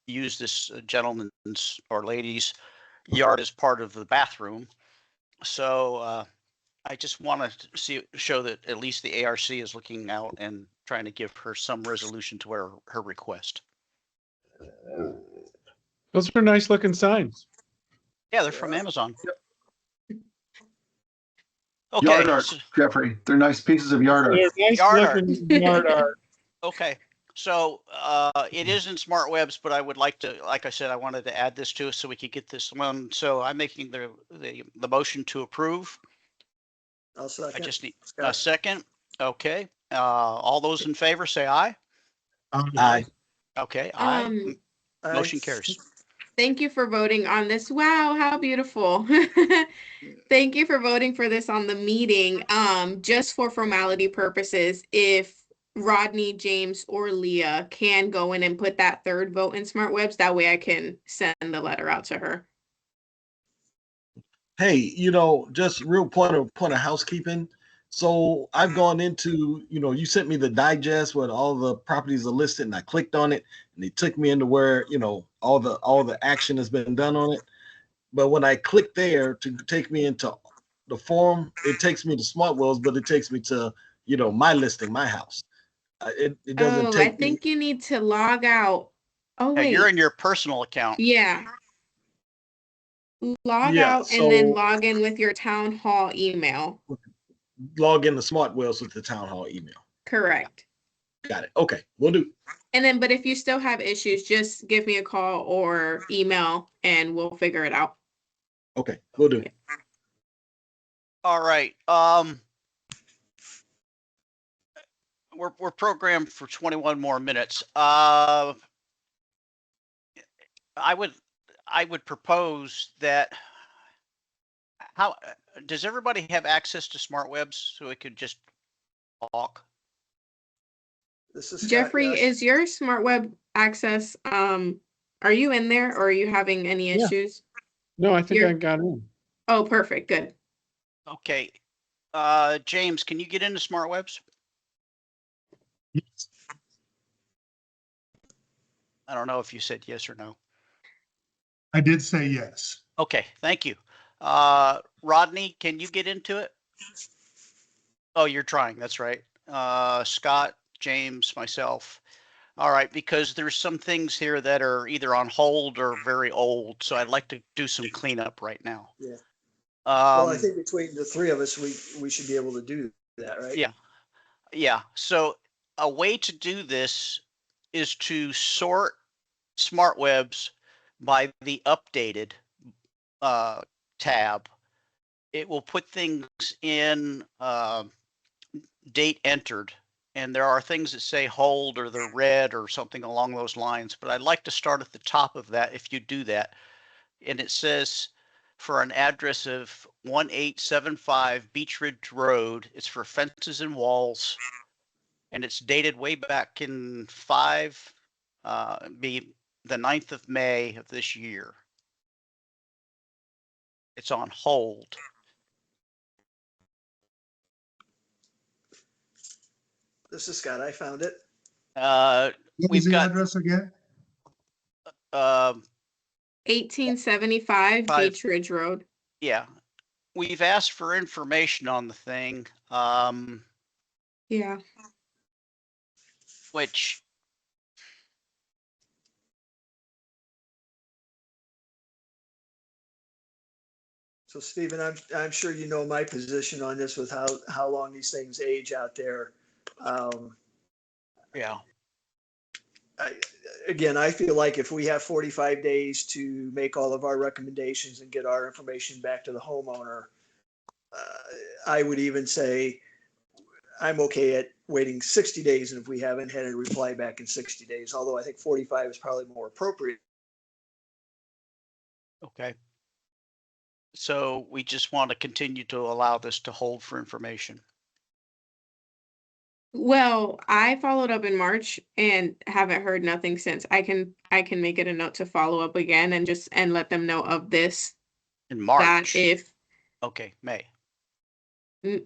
use this gentleman's or lady's yard as part of the bathroom. So I just want to show that at least the ARC is looking out and trying to give her some resolution to her request. Those are nice looking signs. Yeah, they're from Amazon. Okay. Yard art, Jeffrey. They're nice pieces of yard art. Nice looking yard art. Okay. So it is in SmartWebs, but I would like to, like I said, I wanted to add this to us so we could get this one. So I'm making the motion to approve. I'll second. I just need a second. Okay. All those in favor say aye. Aye. Okay. Aye. Motion carries. Thank you for voting on this. Wow, how beautiful. Thank you for voting for this on the meeting. Just for formality purposes, if Rodney, James, or Leah can go in and put that third vote in SmartWebs, that way I can send the letter out to her. Hey, just real point of housekeeping. So I've gone into, you sent me the digest where all the properties are listed, and I clicked on it, and it took me into where, all the action has been done on it. But when I click there to take me into the form, it takes me to SmartWebs, but it takes me to, my listing, my house. It doesn't take I think you need to log out. Oh, wait. You're in your personal account. Yeah. Log out and then log in with your town hall email. Log in the SmartWebs with the town hall email. Correct. Got it. Okay, we'll do. And then, but if you still have issues, just give me a call or email and we'll figure it out. Okay, we'll do. All right. We're programmed for 21 more minutes. I would propose that. How does everybody have access to SmartWebs so it could just talk? This is Scott, Jeffrey, yes. is your SmartWeb access, are you in there or are you having any issues? No, I think You're- I got in. Oh, perfect, good. Okay. James, can you get into SmartWebs? I don't know if you said yes or no. I did say yes. Okay, thank you. Rodney, can you get into it? Oh, you're trying, that's right. Scott, James, myself. All right, because there's some things here that are either on hold or very old, so I'd like to do some cleanup right now. Yeah. Well, I Um, think between the three of us, we should be able to do that, right? Yeah. Yeah, so a way to do this is to sort SmartWebs by the updated tab. It will put things in date entered, and there are things that say hold or they're red or something along those lines, but I'd like to start at the top of that if you do that. And it says for an address of 1875 Beach Ridge Road, it's for fences and walls, and it's dated way back in be the 9th of May of this year. It's on hold. This is Scott. I found it. What was We've the got address again? 1875 Five. Beach Ridge Road. yeah, we've asked for information on the thing, Yeah. which So Stephen, I'm sure you know my position on this with how long these things age out there. yeah. Again, I feel like if we have 45 days to make all of our recommendations and get our information back to the homeowner, I would even say I'm okay at waiting 60 days, and if we haven't had a reply back in 60 days, although I think 45 is probably more appropriate. Okay. So we just want to continue to allow this to hold for information. Well, I followed up in March and haven't heard nothing since. I can make it a note to follow up again and let them know of this. In That March. if Okay, May.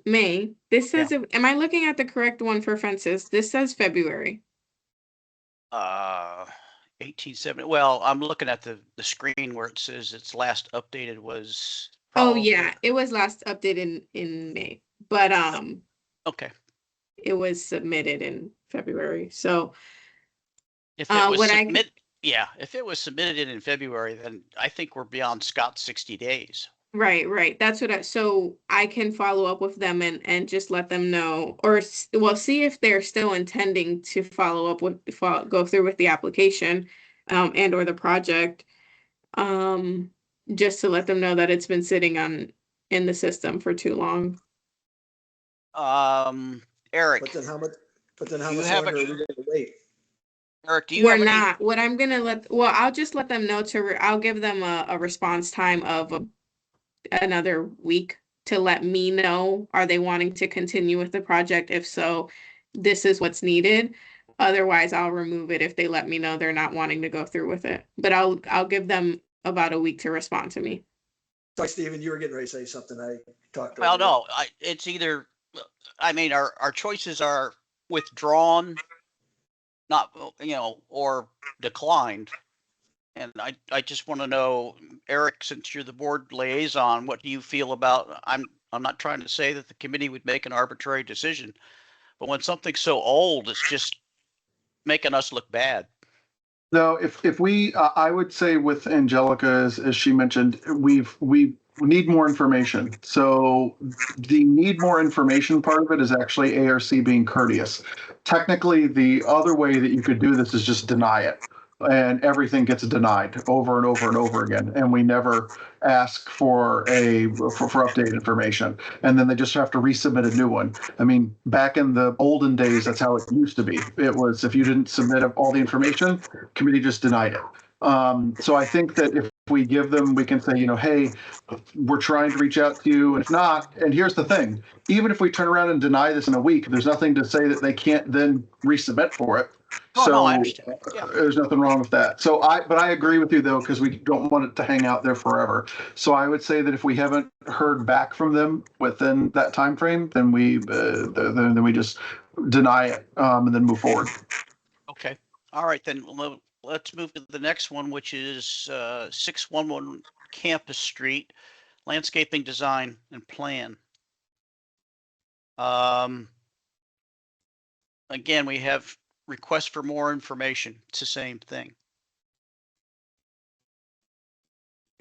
May, this says, am I looking at the correct one for fences? This says February. 1870. Well, I'm looking at the screen where it says its last updated was. Oh probably- yeah, it was last updated in May, but Okay. it was submitted in February. So If it was what I- if it was submitted in February, then I think we're beyond Scott's 60 days. right. That's what so I can follow up with them and just let them know, or see if they're still intending to follow up with go through with the application and or the project. Just to let them know that it's been sitting in the system for too long. Eric, But then how much You longer have are we going to wait? Eric, do you We're have any? not. What I'm gonna I'll just let them know I'll give them a response time of another week to let me know, are they wanting to continue with the project? If so, this is what's needed. Otherwise, I'll remove it if they let me know they're not wanting to go through with it. But I'll give them about a week to respond to me. Sorry, Stephen, you were getting ready to say something. I talked. Well, over you. no, it's either, I mean, our choices are withdrawn, not, or declined. And I just want to know, Eric, since you're the board liaison, what do you feel about, I'm not trying to say that the committee would make an arbitrary decision, but when something's so old, it's just making us look bad. No, if we, I would say with Angelica, as she mentioned, we need more information. So the need more information part of it is actually ARC being courteous. Technically, the other way that you could do this is just deny it. And everything gets denied over and over and over again. And we never ask for updated information. And then they just have to resubmit a new one. I mean, back in the olden days, that's how it used to be. It was if you didn't submit all the information, committee just denied it. So I think that if we give them, we can say, hey, we're trying to reach out to you. And if not, and here's the thing, even if we turn around and deny this in a week, there's nothing to say that they can't then resubmit for it. Oh, So no, I understand. Yeah. there's nothing wrong with that. But I agree with you though, because we don't want it to hang out there forever. So I would say that if we haven't heard back from them within that time frame, then then we just deny it, and then move forward. Okay. All right, then let's move to the next one, which is 611 Campus Street, landscaping design and plan. Again, we have requests for more information. It's the same thing.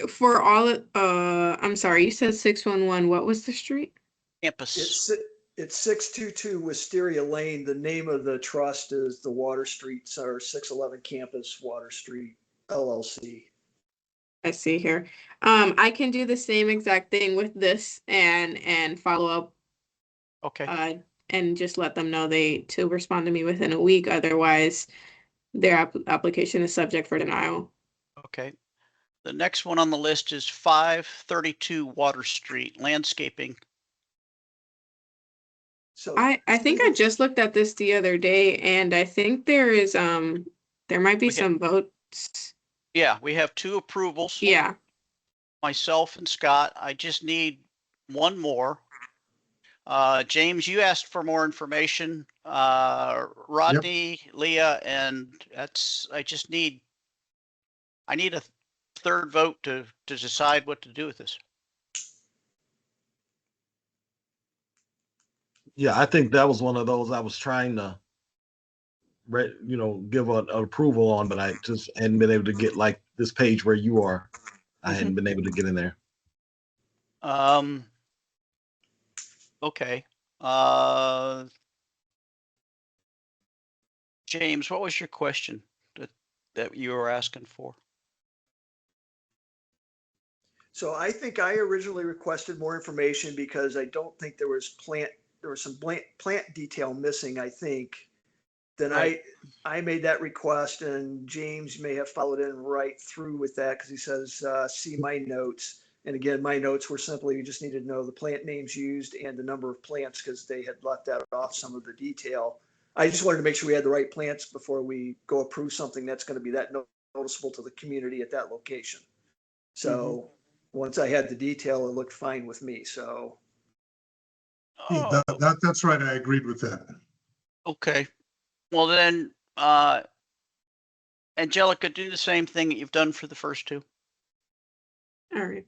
For I'm sorry, you said 611. What was the street? Campus. It's 622 Wisteria Lane. The name of the trust is the Water Street, or 611 Campus Water Street LLC. I see here. I can do the same exact thing with this and follow up Okay. and just let them know to respond to me within a week. Otherwise, their application is subject for denial. Okay. The next one on the list is 532 Water Street, landscaping. So I think I just looked at this the other day, and I think there might be We have- some votes. Yeah, we have 2 approvals. Yeah. Myself and Scott. I just need one more. James, you asked for more information. Rodney, Leah, and I need a third vote to decide what to do with this. Yeah, I think that was one of those I was trying to, give an approval on, but I just hadn't been able to get like this page where you are. I hadn't been able to get in there. Okay. James, what was your question that you were asking for? So I think I originally requested more information because I don't think there was some plant detail missing, I think. Then Right. I made that request, and James may have followed in right through with that because he says, see my notes. And again, my notes were simply, you just needed to know the plant names used and the number of plants because they had left out off some of the detail. I just wanted to make sure we had the right plants before we go approve something that's going to be that noticeable to the community at that location. So once I had the detail, it looked fine with me. So Yeah, that's right. I agreed with that. Okay. Well then, Angelica, do the same thing that you've done for the first 2. All right.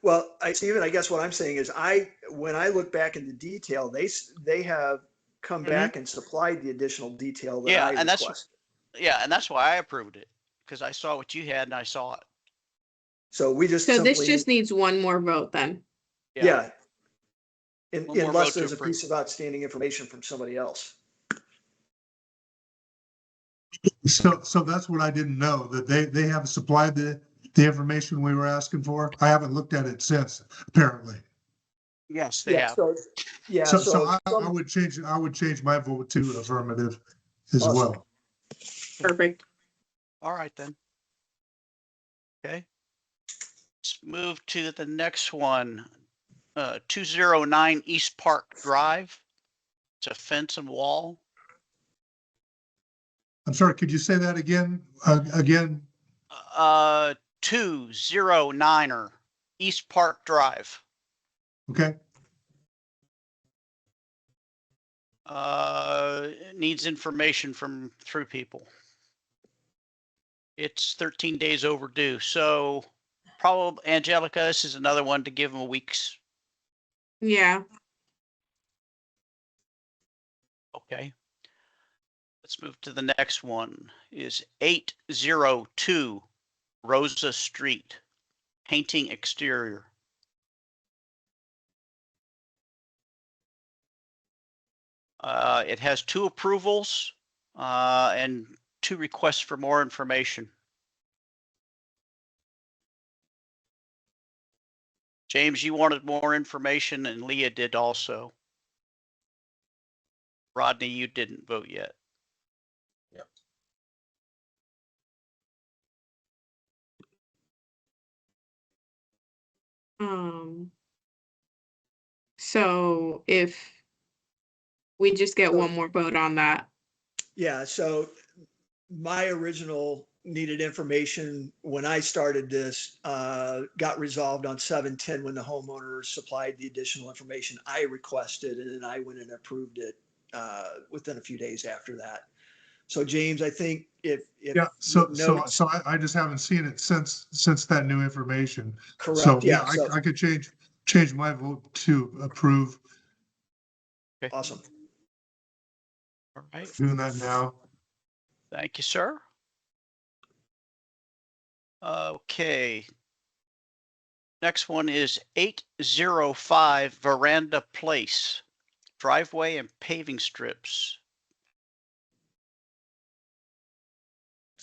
well, Stephen, I guess what I'm saying is when I look back in the detail, they have come back and supplied the additional detail that Yeah, I and requested. and that's why I approved it, because I saw what you had and I saw it. So we just So this simply, just needs one more vote then. yeah. One more vote Unless to there's a approve. piece of outstanding information from somebody else. So that's what I didn't know, that they have supplied the information we were asking for. I haven't looked at it since, apparently. Yes, they have. So I would change my vote to affirmative as Awesome. well. Perfect. All right then. Okay. Let's move to the next one. 209 East Park Drive. It's a fence and wall. I'm sorry, could you say that again? 209er East Park Drive. Okay, It needs information through people. It's 13 days overdue. So probably, Angelica, this is another one to give them a week's. Yeah. Okay. Let's move to the next one. Is 802 Rosa Street, painting exterior. It has 2 approvals and 2 requests for more information. James, you wanted more information, and Leah did also. Rodney, you didn't vote yet. Yep. So if we just get one more vote on that. Yeah, so my original needed information when I started this got resolved on 7/10 when the homeowner supplied the additional information I requested, and then I went and approved it within a few days after that. So James, I think if Yeah, notes, I just haven't seen it since that new information. So, correct, yeah, yeah, so I could change my vote to approve, awesome. All right. doing that now. Thank you, sir. Okay. Next one is 805 Veranda Place, driveway and paving strips.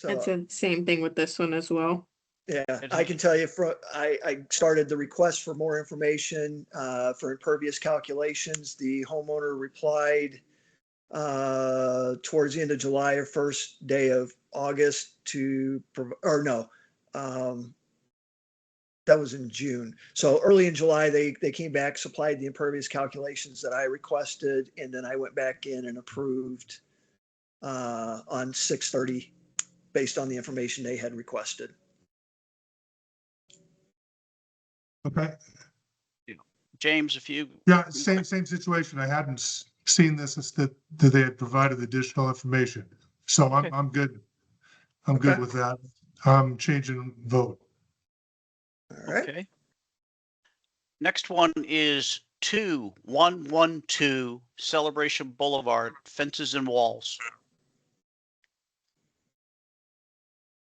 That's So the same thing with this one as well. yeah, It I has- can tell you I started the request for more information for impervious calculations. The homeowner replied towards the end of July or first day of August that was in June. So early in July, they came back, supplied the impervious calculations that I requested, and then I went back in and approved on 6/30 based on the information they had requested. Okay. James, if you, Yeah, same situation. I hadn't seen this as that they had provided additional information. So Okay. I'm good. I'm good Okay. with that. I'm changing vote. All right. okay. Next one is 2112 Celebration Boulevard, fences and walls.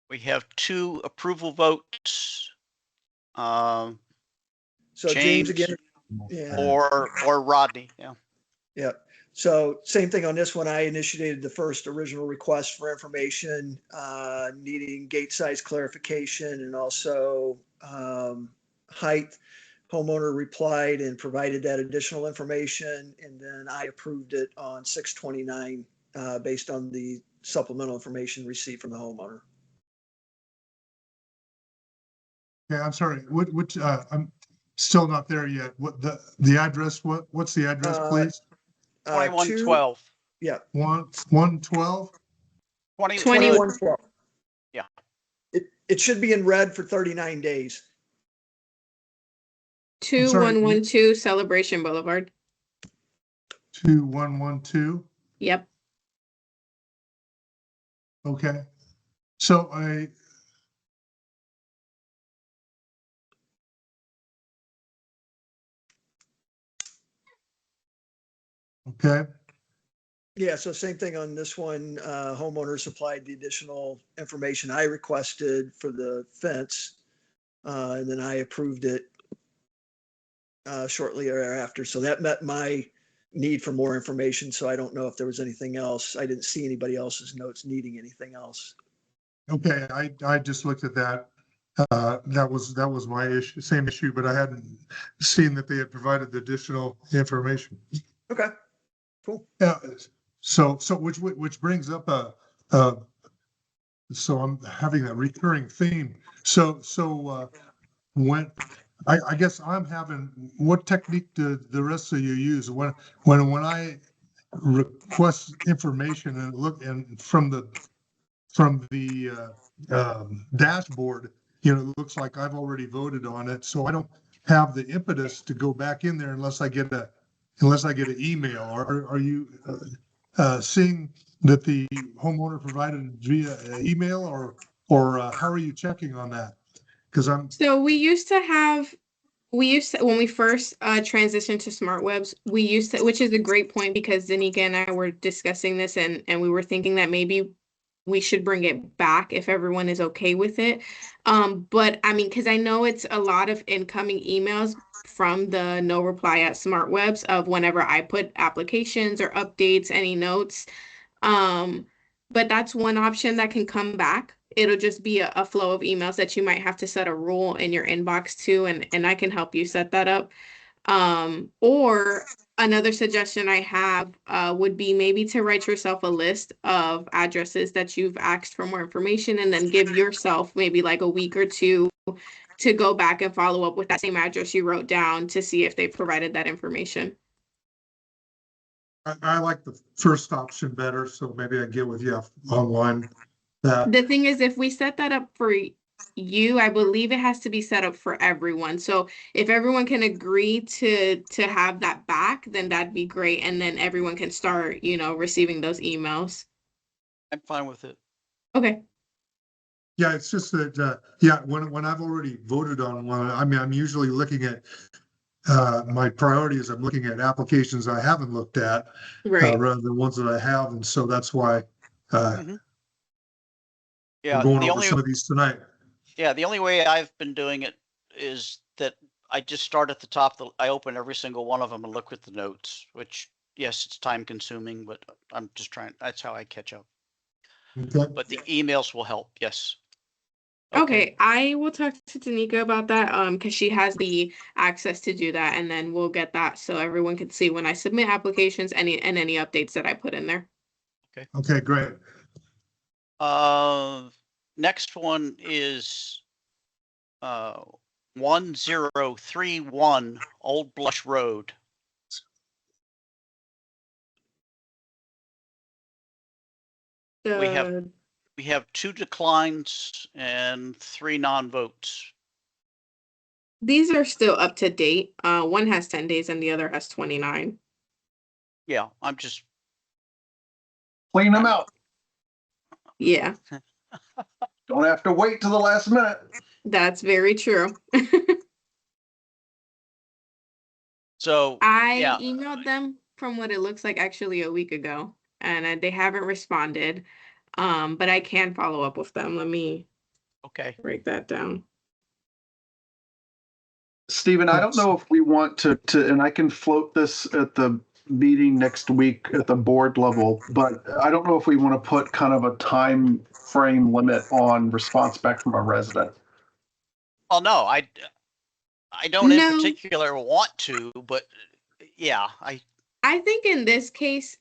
We have 2 approval votes. So James James again, yeah. or Rodney, yeah. Yeah. So same thing on this one. I initiated the first original request for information, needing gate size clarification and also height. Homeowner replied and provided that additional information, and then I approved it on 6/29 based on the supplemental information received from the homeowner. Yeah, I'm sorry. Which I'm still not there yet. What the address? What's the address, please? 2112. Yeah. 112. 2112. Yeah. It should be in red for 39 days. 2112 Celebration Boulevard. 2112. Yep. Okay. So okay. Yeah, so same thing on this one. Homeowner supplied the additional information I requested for the fence, and then I approved it shortly thereafter. So that met my need for more information. So I don't know if there was anything else. I didn't see anybody else's notes needing anything else. Okay, I just looked at that. That was my issue, same issue, but I hadn't seen that they had provided the additional information. Okay, cool. Yeah. So which brings up so I'm having that recurring theme. So when I guess I'm having, what technique do the rest of you use when I request information and look and from the dashboard, it looks like I've already voted on it, so I don't have the impetus to go back in there unless I get an email. Are you seeing that the homeowner provided via email or how are you checking on that? Because So we used to when we first transitioned to SmartWebs, which is a great point because Danica and I were discussing this and we were thinking that maybe we should bring it back if everyone is okay with it. But I mean, because I know it's a lot of incoming emails from the no reply at SmartWebs of whenever I put applications or updates, any notes. But that's one option that can come back. It'll just be a flow of emails that you might have to set a rule in your inbox to, and I can help you set that up. Or another suggestion I have would be maybe to write yourself a list of addresses that you've asked for more information and then give yourself maybe like a week or two to go back and follow up with that same address you wrote down to see if they provided that information. I like the first option better, so maybe I get with you online. That, The thing is, if we set that up for you, I believe it has to be set up for everyone. So if everyone can agree to have that back, then that'd be great. And then everyone can start, receiving those emails. I'm fine with it. Okay. yeah, it's just that, when I've already voted on one, I mean, I'm usually looking at, my priority is I'm looking at applications I haven't looked at, Right. rather than ones that I have, and so that's why, Mhm. Yeah, we're going the over only some of these tonight. the only way I've been doing it is that I just start at the top. I open every single one of them and look at the notes, which yes, it's time consuming, but I'm just trying. That's how I catch up. Okay, But the emails will help. Yes. Okay, I will talk to Tanika about that, because she has the access to do that, and then we'll get that so everyone can see when I submit applications, any updates that I put in there. okay, great. Next one is 1031 Old Blush Road. We have- The- We have 2 declines and 3 non-votes. These are still up to date. One has 10 days and the other has 29. Yeah, I'm just, Clean them out. Yeah, Don't have to wait till the last minute. that's very true. so, I yeah, emailed them from what it looks like actually a week ago, and they haven't responded. But I can follow up with them. Let me okay. write that down. Stephen, I don't know if we want to, and I can float this at the meeting next week at the board level, but I don't know if we want to put kind of a time frame limit on response back from a resident. Oh, no, I don't in No. particular want to, but yeah, I think in this case,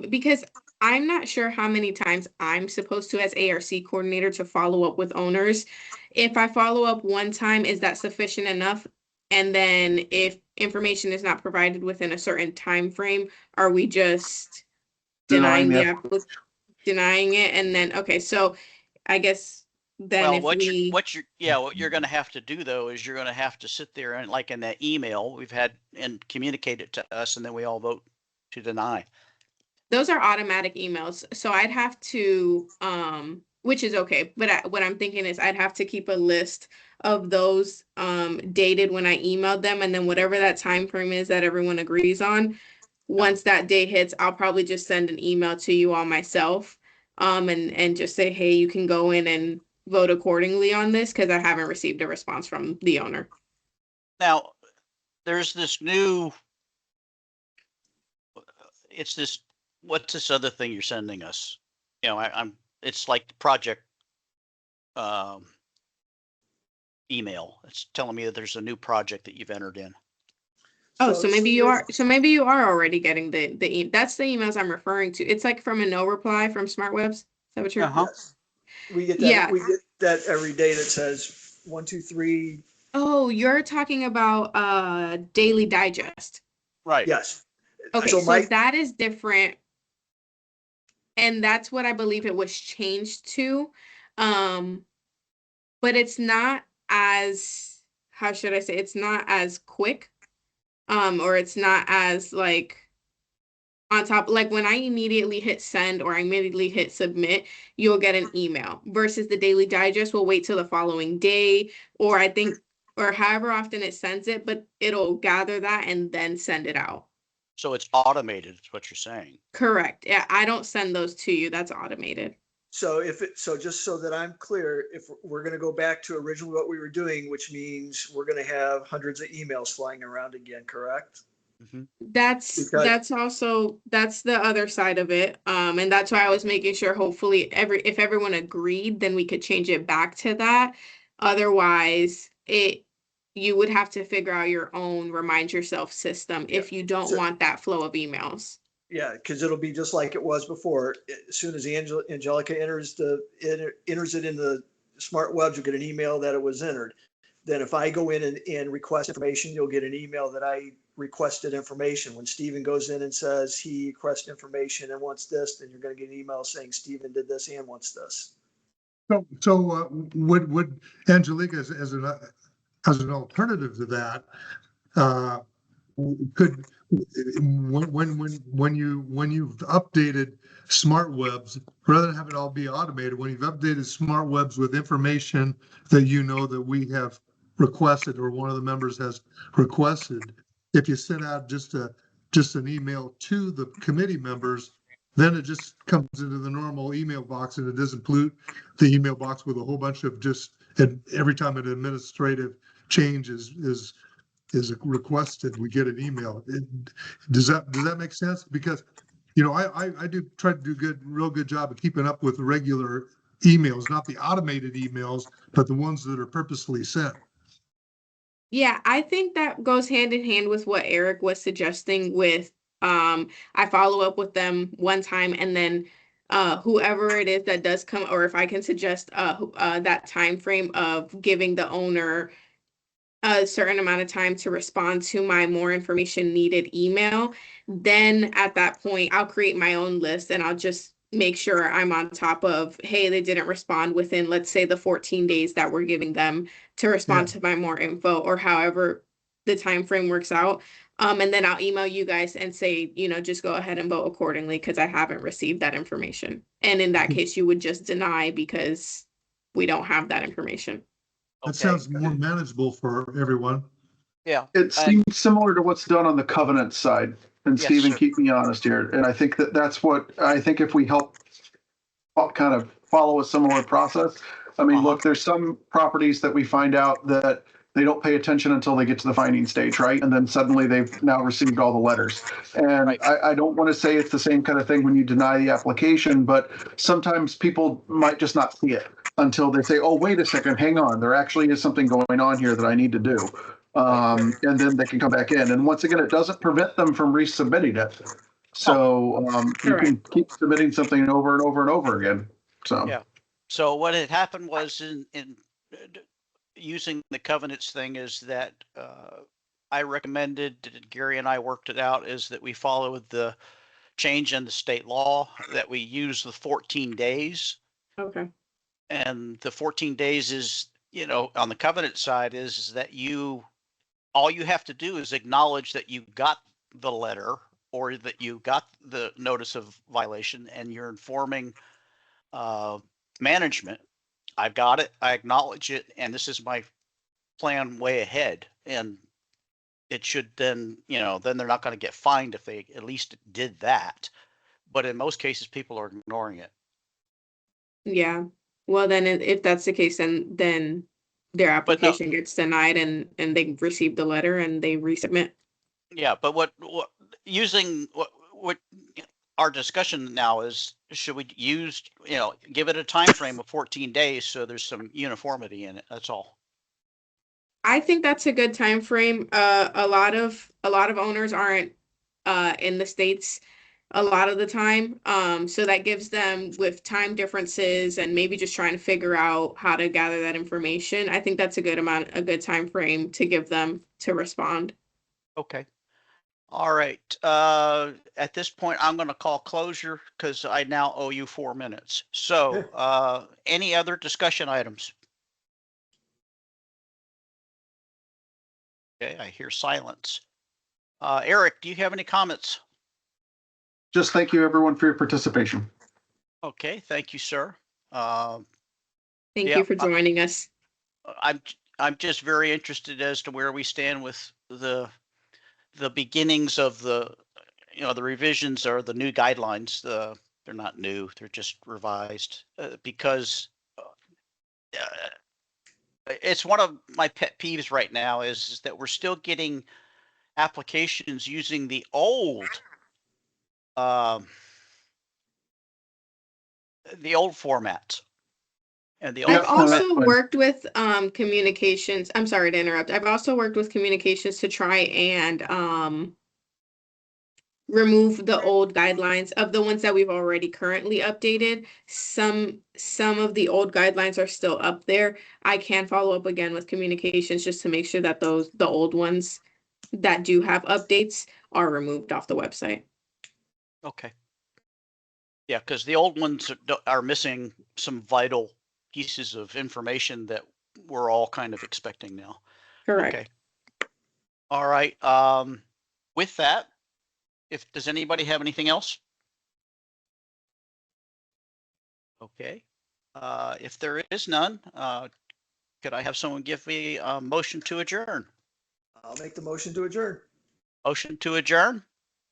because I'm not sure how many times I'm supposed to, as ARC coordinator, to follow up with owners. If I follow up one time, is that sufficient enough? And then if information is not provided within a certain time frame, are we just denying denying it? And then, okay, so I guess then well, if we. what you're going to have to do though is you're going to have to sit there and like in that email we've had and communicate it to us, and then we all vote to deny. Those are automatic emails, so I'd have to, which is okay, but what I'm thinking is I'd have to keep a list of those dated when I emailed them, and then whatever that time frame is that everyone agrees on, once that day hits, I'll probably just send an email to you all myself, and just say, hey, you can go in and vote accordingly on this because I haven't received a response from the owner. Now, there's this new. It's this. What's this other thing you're sending us? It's like the project email. It's telling me that there's a new project that you've entered in. Oh, so maybe you are. So maybe you are already getting that's the emails I'm referring to. It's like from a no reply from SmartWebs. Is that what you're? Yes. We get that. Yeah. We get that every day that says 1, 2, 3. Oh, you're talking about Daily Digest. Right. Yes. Okay, So so that is different. And that's what I believe it was changed to. But it's not as, how should I say, it's not as quick. Or it's not as like on top, like when I immediately hit send or I immediately hit submit, you'll get an email versus the Daily Digest will wait till the following day, or I think, or however often it sends it, but it'll gather that and then send it out. So it's automated, is what you're saying. Correct. Yeah, I don't send those to you. That's automated. So just so that I'm clear, if we're going to go back to originally what we were doing, which means we're going to have hundreds of emails flying around again, correct? Mm-hmm. That's also, that's the other side of it. And that's why I was making sure hopefully if everyone agreed, then we could change it back to that. Otherwise, you would have to figure out your own remind yourself system if you don't want that flow of emails. Yeah, because it'll be just like it was before. As soon as Angelica enters it in the SmartWebs, you'll get an email that it was entered. Then if I go in and request information, you'll get an email that I requested information. When Stephen goes in and says he requests information and wants this, then you're going to get an email saying Stephen did this and wants this. So would Angelica, as an alternative to that, could when you've updated smart webs, rather than have it all be automated, when you've updated smart webs with information that you know that we have requested or one of the members has requested, if you send out just an email to the committee members, then it just comes into the normal email box and it doesn't pollute the email box with a whole bunch of and every time an administrative change is requested, we get an email. Does that make sense? Because, I do try to do real good job of keeping up with regular emails, not the automated emails, but the ones that are purposefully sent. Yeah, I think that goes hand in hand with what Eric was suggesting with, I follow up with them one time and then whoever it is that does come, or if I can suggest that time frame of giving the owner a certain amount of time to respond to my more information needed email, then at that point, I'll create my own list and I'll just make sure I'm on top of, hey, they didn't respond within, let's say, the 14 days that we're giving them to respond to my more info, or however the time frame works out. And then I'll email you guys and say, just go ahead and vote accordingly because I haven't received that information. And in that case, you would just deny because we don't have that information. That Okay. sounds more manageable for everyone. Yeah. It seems similar to what's done on the covenant side. And Yes, Stephen, sir. keep me honest here. And I think that's what, I think if we help kind of follow a similar process. I mean, look, there's some properties that we find out that they don't pay attention until they get to the finding stage, right? And then suddenly they've now received all the letters. And Right. I don't want to say it's the same kind of thing when you deny the application, but sometimes people might just not see it until they say, oh, wait a second, hang on. There actually is something going on here that I need to do. And then they can come back in. And once again, it doesn't prevent them from resubmitting it. So you can keep submitting something over and over and over again. So Yeah. So what had happened was in using the covenants thing is that I recommended, Gary and I worked it out, is that we follow the change in the state law, that we use the 14 days. Okay. And the 14 days is, on the covenant side is that all you have to do is acknowledge that you got the letter or that you got the notice of violation and you're informing management, I've got it, I acknowledge it, and this is my plan way ahead. And it should then, then they're not going to get fined if they at least did that. But in most cases, people are ignoring it. Yeah. Well, then if that's the case, then their application gets denied and they receive the letter and they resubmit. Yeah, but what our discussion now is, should we use, give it a time frame of 14 days so there's some uniformity in it. That's all. I think that's a good time frame. A lot of owners aren't in the States a lot of the time. So that gives them, with time differences and maybe just trying to figure out how to gather that information, I think that's a good time frame to give them to respond. Okay. All right. At this point, I'm going to call closure because I now owe you 4 minutes. So any other discussion items? Okay, I hear silence. Eric, do you have any comments? just thank you everyone for your participation. Okay, thank you, sir. Thank Yeah, you for joining us. I'm just very interested as to where we stand with the beginnings of the revisions or the new guidelines. They're not new; they're just revised because it's one of my pet peeves right now is that we're still getting applications using the old format. And the old I've also worked with communications. I'm sorry to interrupt. I've also worked with communications to try and remove the old guidelines of the ones that we've already currently updated. Some of the old guidelines are still up there. I can follow up again with communications just to make sure that the old ones that do have updates are removed off the website. Okay. Yeah, because the old ones are missing some vital pieces of information that we're all kind of expecting now. Correct. Okay. All right. With that, does anybody have anything else? Okay. If there is none, could I have someone give me a motion to adjourn? I'll make the motion to adjourn. Motion to adjourn?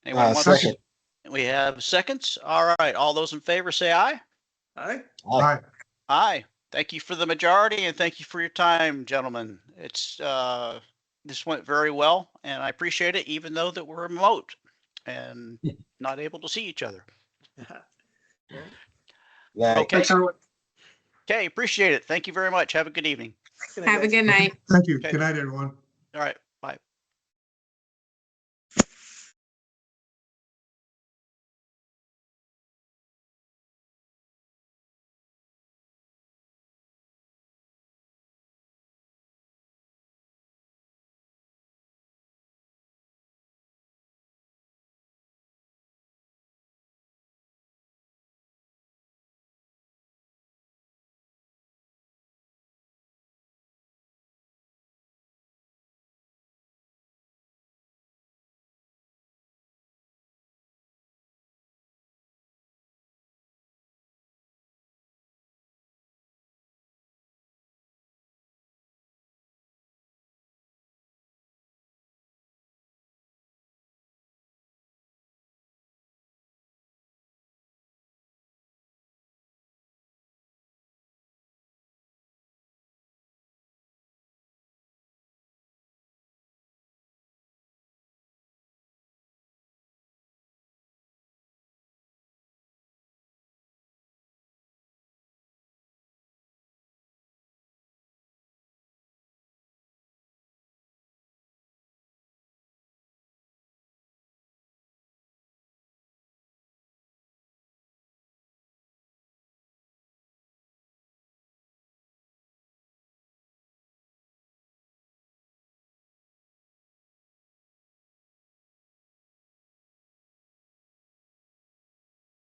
Anyone want Second. We have seconds. All right. All those in favor say aye. Aye. Right. Aye. Thank you for the majority and thank you for your time, gentlemen. It's this went very well and I appreciate it, even though that we're remote and not able to see each other. Right. Okay. Thanks, everyone. Okay. Appreciate it. Thank you very much. Have a good evening. Have a good night. Thank you. Okay. Good night, everyone. All right.